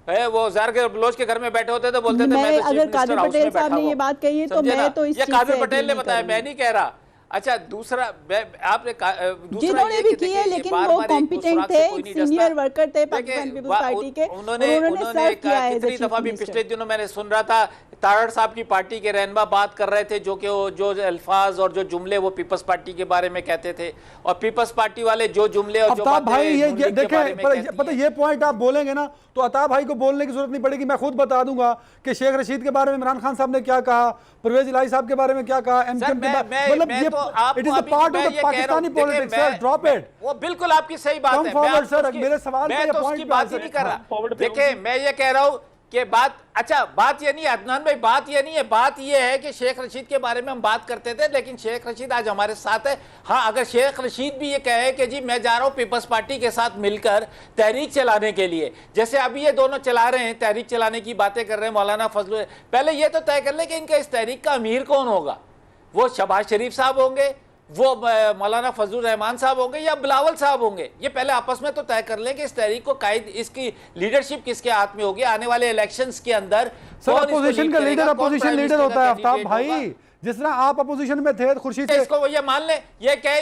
Speaker 2: हैं। वो उज़ैर के बलोच के घर में बैठे होते थे, बोलते थे मैं तो
Speaker 3: अगर कादिर पटेल साहब ने ये बात कही है तो मैं तो इस
Speaker 2: ये
Speaker 3: चीज़
Speaker 2: कादिर
Speaker 3: से
Speaker 2: पटेल ने
Speaker 3: agree
Speaker 2: बताया,
Speaker 3: नहीं
Speaker 2: मैं नहीं कह रहा। अच्छा, दूसरा आपने दूसरा
Speaker 3: जिन्होंने
Speaker 2: ये
Speaker 3: भी
Speaker 2: कि
Speaker 3: की है,
Speaker 2: देखिए,
Speaker 3: लेकिन
Speaker 2: बार
Speaker 3: वो
Speaker 2: बार एक
Speaker 3: कॉम्पिटेंट
Speaker 2: सुराग
Speaker 3: थे,
Speaker 2: से कोई
Speaker 3: एक
Speaker 2: नहीं
Speaker 3: सीनियर
Speaker 2: डसता।
Speaker 3: वर्कर थे
Speaker 2: देखिए,
Speaker 3: पाकिस्तान पीपल्स पार्टी के,
Speaker 2: उन्होंने
Speaker 3: सर्व किया है
Speaker 2: कितनी दफा भी पिछले दिनों मैंने सुन रहा था तारड़ साहब की पार्टी के रहनुमा बात कर रहे थे, जो अल्फाज और जो जुमले वो पीपल्स पार्टी के बारे में कहते थे, और पीपल्स पार्टी वाले जो जुमले और जो
Speaker 1: अताब
Speaker 2: बातें
Speaker 1: भाई ये
Speaker 2: नून लीग के
Speaker 1: देखें,
Speaker 2: बारे में कहती
Speaker 1: पता
Speaker 2: हैं।
Speaker 1: ये पॉइंट आप बोलेंगे ना तो अताब भाई को बोलने की जरूरत नहीं पड़ेगी। मैं खुद बता दूंगा कि शेख रशीद के बारे में इमरान खान साहब ने क्या कहा, परवेज इलाही साहब के बारे में क्या कहा, एमकेएम के बारे, मतलब ये it is a part of the Pakistani politics sir. Drop it.
Speaker 2: वो बिल्कुल आपकी सही बात
Speaker 1: Come
Speaker 2: है।
Speaker 1: forward,
Speaker 2: मैं आपको
Speaker 1: sir,
Speaker 2: उसकी-
Speaker 1: मेरे सवाल पे
Speaker 2: मैं
Speaker 1: ये
Speaker 2: तो
Speaker 1: point
Speaker 2: उसकी
Speaker 1: पे
Speaker 2: बात ही
Speaker 1: answer
Speaker 2: नहीं
Speaker 1: है।
Speaker 2: कर
Speaker 5: forward
Speaker 2: रहा।
Speaker 5: पे
Speaker 2: देखिए, मैं ये कह रहा हूँ कि बात ये नहीं है अदनान भाई, बात ये नहीं है। बात ये है कि शेख रशीद के बारे में हम बात करते थे, लेकिन शेख रशीद आज हमारे साथ है। हाँ, अगर शेख रशीद भी ये कहे कि जी मैं जा रहा हूँ पीपल्स पार्टी के साथ मिलकर तहरीक चलाने के लिए, जैसे अभी ये दोनों चला रहे हैं, तहरीक चलाने की बातें कर रहे हैं मौलाना फजल, पहले ये तो तय कर ले कि इनका इस तहरीक का अमीर कौन होगा। वो शहबाज शरीफ साहब होंगे, वो मौलाना फजलुर रहमान साहब होंगे, या बिलावल साहब होंगे। ये पहले आपस में तो तय कर लें कि इस तहरीक को कायद, इसकी लीडरशिप किसके हाथ में होगी आने वाले इलेक्शंस के अंदर।
Speaker 1: सर
Speaker 2: कौन इसको
Speaker 1: अपोजिशन
Speaker 2: लीड
Speaker 1: का
Speaker 2: करेगा,
Speaker 1: लीडर
Speaker 2: कौन
Speaker 1: अपोजिशन
Speaker 2: प्राइम
Speaker 1: लीडर
Speaker 2: मिनिस्टर
Speaker 1: होता है
Speaker 2: का
Speaker 1: आफ्ताब
Speaker 2: कैंडिडेट
Speaker 1: भाई।
Speaker 2: होगा।
Speaker 1: जिस तरह आप अपोजिशन में थे खुर्शीद से,
Speaker 2: इसको ये मान ले, ये कहे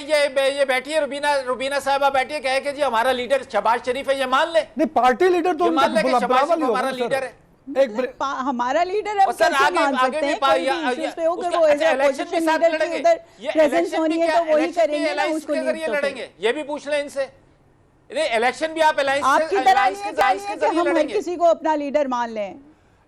Speaker 2: ये बैठी है रुबीना साहिबा बैठी है, कहे कि जी हमारा लीडर शहबाज शरीफ है, ये मान ले।
Speaker 1: नहीं पार्टी लीडर तो
Speaker 2: ये मान ले कि
Speaker 1: उनका
Speaker 2: शहबाज
Speaker 1: बिलावल ही
Speaker 2: शरीफ
Speaker 1: होगा
Speaker 2: हमारा
Speaker 1: ना,
Speaker 2: लीडर
Speaker 1: सर।
Speaker 2: है।
Speaker 3: हमारा लीडर है,
Speaker 2: और सर
Speaker 3: कैसे मान
Speaker 2: आगे
Speaker 3: सकते
Speaker 2: भी
Speaker 3: हैं? कोई भी issues पे हो, अगर वो
Speaker 2: अच्छा,
Speaker 3: एज
Speaker 2: इलेक्शन के साथ
Speaker 3: लीडर की
Speaker 2: लड़ेंगे,
Speaker 3: उधर
Speaker 2: ये
Speaker 3: प्रेजेंस
Speaker 2: इलेक्शन
Speaker 3: होनी
Speaker 2: भी
Speaker 3: है
Speaker 2: क्या,
Speaker 3: तो वही
Speaker 2: इलेक्शन भी
Speaker 3: करेंगे ना,
Speaker 2: अलायंस
Speaker 3: उसको
Speaker 2: के
Speaker 3: लीड
Speaker 2: जरिए
Speaker 3: तो करें।
Speaker 2: लड़ेंगे। ये भी पूछ लें इनसे। नहीं, इलेक्शन भी आप
Speaker 3: आपकी तरह
Speaker 2: अलायंस
Speaker 3: ये
Speaker 2: के
Speaker 3: जानिए कि
Speaker 2: जरिए
Speaker 3: हम हर
Speaker 2: लड़ेंगे।
Speaker 3: किसी को अपना लीडर मान लें।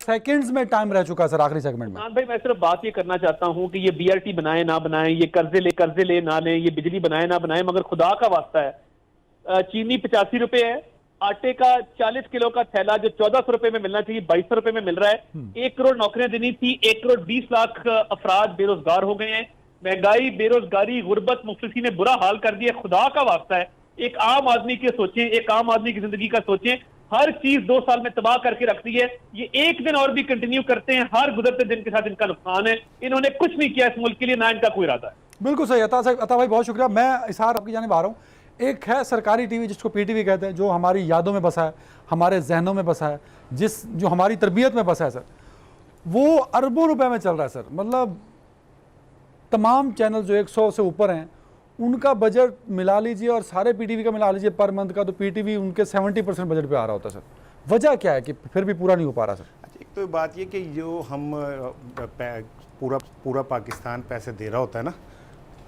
Speaker 1: सेकंड्स में टाइम रह चुका है सर, आखिरी सेगमेंट में।
Speaker 5: हाँ भाई, मैं सिर्फ बात ये करना चाहता हूँ कि ये बीआरटी बनाए ना बनाए, ये कर्जे ले ना लें, ये बिजली बनाए ना बनाए, मगर खुदा का वास्ता है चीनी 85 रुपए है, आटे का 40 किलो का थैला जो 1400 रुपए में मिलना चाहिए 2200 रुपए में मिल रहा है। 1 करोड़ नौकरियां देनी थी, 1 करोड़ 20 लाख अफराद बेरोजगार हो गए हैं। महंगाई, बेरोजगारी, गुर्बत, मुफ्लिसी ने बुरा हाल कर दिया। खुदा का वास्ता है एक आम आदमी के सोचें, एक आम आदमी की जिंदगी का सोचें। हर चीज 2 साल में तबाह करके रख दी है। ये एक दिन और भी कंटिन्यू करते हैं, हर गुजरते दिन के साथ इनका नुकसान है। इन्होंने कुछ नहीं किया इस मुल्क के लिए, ना इनका कोई इरादा है।
Speaker 1: बिल्कुल सही। अता भाई बहुत शुक्रिया। मैं इसहार आपकी जानिब आ रहा हूँ। एक है सरकारी टीवी जिसको पीटीवी कहते हैं, जो हमारी यादों में बसा है, हमारे जहनों में बसा है, जो हमारी तरबियत में बसा है सर, वो अरबों रुपए में चल रहा है सर। मतलब तमाम चैनल जो 100 से ऊपर हैं उनका बजट मिला लीजिए और सारे पीटीवी का मिला लीजिए पर मंथ का, तो पीटीवी उनके 70% बजट पे आ रहा होता है सर। वजह क्या है कि फिर भी पूरा नहीं हो पा रहा सर?
Speaker 4: एक तो बात ये कि जो हम पूरा पाकिस्तान पैसे दे रहा होता है ना,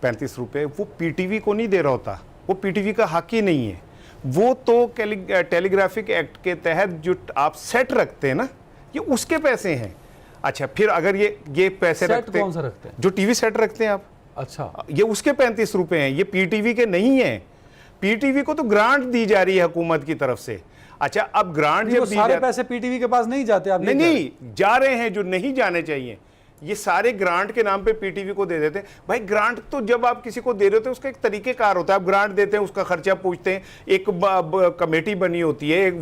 Speaker 4: 35 रुपये, वो पीटीवी को नहीं दे रहा होता, वो पीटीवी का हक ही नहीं है। वो तो टेलीग्राफिक एक्ट के तहत जो आप सेट रखते हैं ना, ये उसके पैसे हैं। अच्छा, फिर अगर ये पैसे रखते
Speaker 1: कौन सा रखते हैं?
Speaker 4: जो टीवी सेट रखते हैं आप,
Speaker 1: अच्छा,
Speaker 4: ये उसके 35 रुपए हैं, ये पीटीवी के नहीं है। पीटीवी को तो ग्रांट दी जा रही है हुकूमत की तरफ से। अच्छा, अब ग्रांट जब
Speaker 1: सारे पैसे पीटीवी के पास नहीं जाते, आप
Speaker 4: नहीं जा रहे हैं, जो नहीं जाने चाहिए, ये सारे ग्रांट के नाम पे पीटीवी को दे देते हैं। भाई ग्रांट तो जब आप किसी को दे रहे होते हैं उसका एक तरीकेकार होता है। आप ग्रांट देते हैं, उसका खर्चा पूछते हैं, एक कमेटी बनी होती है, एक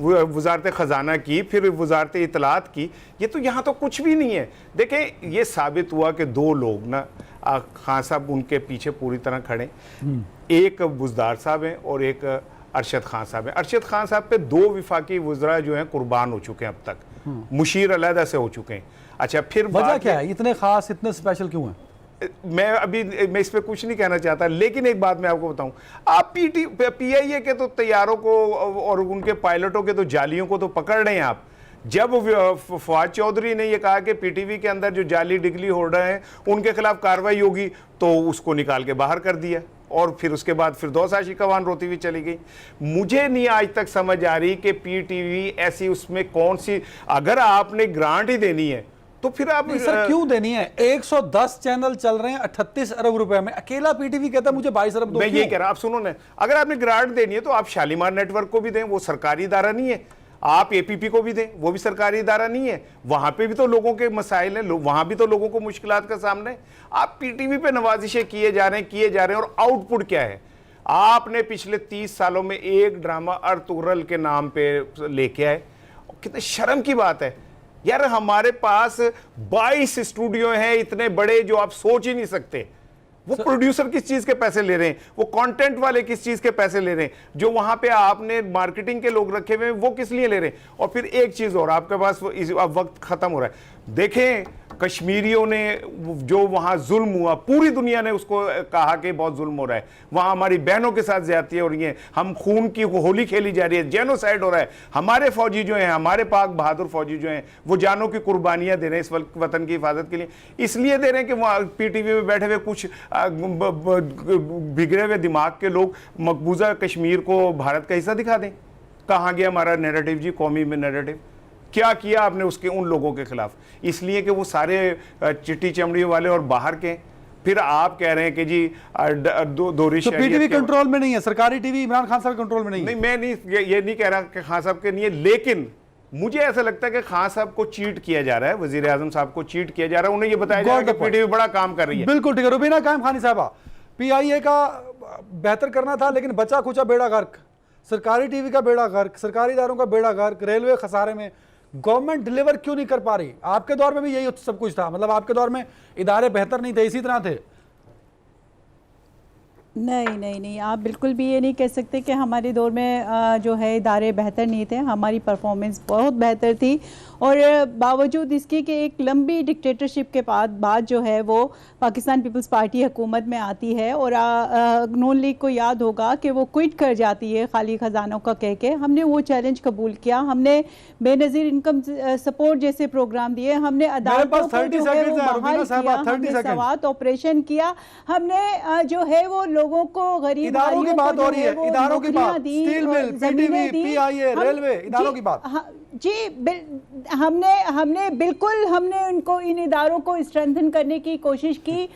Speaker 4: वजारत ख़जाना की, फिर वजारत इतलात की। ये तो यहाँ तो कुछ भी नहीं है। देखें, ये साबित हुआ कि 2 लोग ना, खान साहब उनके पीछे पूरी तरह खड़े, एक बुज़दार साहब हैं और एक अरशद खान साहब हैं। अरशद खान साहब पे 2 विफाकी वज़रा जो हैं कुर्बान हो चुके हैं अब तक, मुशीर अलहदा से हो चुके हैं। अच्छा, फिर
Speaker 1: वजह क्या है, इतने खास इतने स्पेशल क्यों है?
Speaker 4: मैं इस पे कुछ नहीं कहना चाहता, लेकिन एक बात मैं आपको बताऊं, आप पीआईए के तो तैयारों को और उनके पायलटों के तो जालियों को तो पकड़ रहे हैं आप। जब फवाद चौधरी ने यह कहा कि पीटीवी के अंदर जो जाली डिग्री होल्डर हैं उनके खिलाफ कार्रवाई होगी, तो उसको निकाल के बाहर कर दिया, और फिर उसके बाद फिरदौस आशिकवान रोती हुई चली गई। मुझे नहीं आज तक समझ आ रही कि पीटीवी ऐसी, उसमें कौन सी, अगर आपने ग्रांट ही देनी है तो फिर आप
Speaker 1: सर क्यों देनी है? 110 चैनल चल रहे हैं 38 अरब रुपए में, अकेला पीटीवी कहता है मुझे 22 अरब दो।
Speaker 4: मैं ये कह रहा, आप सुनो ना, अगर आपने ग्रांट देनी है तो आप शालीमार नेटवर्क को भी दें, वो सरकारी इदारा नहीं है। आप एपीपी को भी दें, वो भी सरकारी इदारा नहीं है, वहां पे भी तो लोगों के मसाइल हैं, वहां भी तो लोगों को मुश्किलात का सामना है। आप पीटीवी पे नवाजिशें किए जा रहे हैं और आउटपुट क्या है? आपने पिछले 30 सालों में एक ड्रामा अर्तुगरल के नाम पे लेके आए, कितने शर्म की बात है यार। हमारे पास 22 स्टूडियो हैं इतने बड़े जो आप सोच ही नहीं सकते। वो प्रोड्यूसर किस चीज के पैसे ले रहे हैं, वो कंटेंट वाले किस चीज के पैसे ले रहे हैं, जो वहां पे आपने मार्केटिंग के लोग रखे हुए हैं वो किस लिए ले रहे हैं। और फिर एक चीज और, आपके पास अब वक्त खत्म हो रहा है, देखें कश्मीरियों ने जो वहां जुल्म हुआ, पूरी दुनिया ने उसको कहा कि बहुत जुल्म हो रहा है, वहां हमारी बहनों के साथ ज्यादती हो रही है, हम खून की होली खेली जा रही है, जेनोसाइड हो रहा है। हमारे फौजी जो हैं, हमारे पाक बहादुर फौजी जो हैं, वो जानों की कुर्बानियां दे रहे हैं इस वतन की हिफाजत के लिए, इसलिए दे रहे हैं कि वहां पीटीवी में बैठे हुए कुछ बिगड़े हुए दिमाग के लोग मकबूजा कश्मीर को भारत का हिस्सा दिखा दें। कहां गया हमारा नैरेटिव जी, कौमी में नैरेटिव? क्या किया आपने उसके उन लोगों के खिलाफ? इसलिए कि वो सारे चिट्टी चमड़ी वाले और बाहर के। फिर आप कह रहे हैं कि जी दोहरी
Speaker 1: तो पीटीवी कंट्रोल में नहीं है, सरकारी टीवी इमरान खान साहब कंट्रोल में नहीं है।
Speaker 4: नहीं, मैं नहीं ये नहीं कह रहा कि खान साहब के नहीं है, लेकिन मुझे ऐसा लगता है कि खान साहब को चीट किया जा रहा है, वजीर आजम साहब को चीट किया जा रहा है। उन्हें ये बताया जा रहा है कि पीटीवी बड़ा काम कर रही है।
Speaker 1: बिल्कुल ठीक है। रुबीना कायम खानी साहबा, पीआईए का बेहतर करना था लेकिन बचा खुचा बेड़ा गर्क, सरकारी टीवी का बेड़ा गर्क, सरकारी इदारों का बेड़ा गर्क, रेलवे खसारे में, गवर्नमेंट डिलीवर क्यों नहीं कर पा रही? आपके दौर में भी यही सब कुछ था, मतलब आपके दौर में इदारे बेहतर नहीं थे, इसी तरह थे?
Speaker 3: नहीं, आप बिल्कुल भी ये नहीं कह सकते कि हमारे दौर में जो है इदारे बेहतर नहीं थे। हमारी परफॉर्मेंस बहुत बेहतर थी और बावजूद इसके कि एक लंबी डिक्टेटरशिप के बाद जो है वो पाकिस्तान पीपल्स पार्टी हुकूमत में आती है और नून लीग को याद होगा कि वो क्विट कर जाती है खाली खजानों का कह के। हमने वो चैलेंज कबूल किया, हमने बेनज़ीर इनकम सपोर्ट जैसे प्रोग्राम दिए, हमने अदालतों को जो है वो बहाल किया, हमने सवात ऑपरेशन किया, हमने जो है वो लोगों को गरीब
Speaker 1: इदारों की बात हो रही है, इदारों की बात, steel mill, PTV, PIA, railway, इदारों की बात
Speaker 3: जी। हमने उनको इन इदारों को स्ट्रेंथन करने की कोशिश की,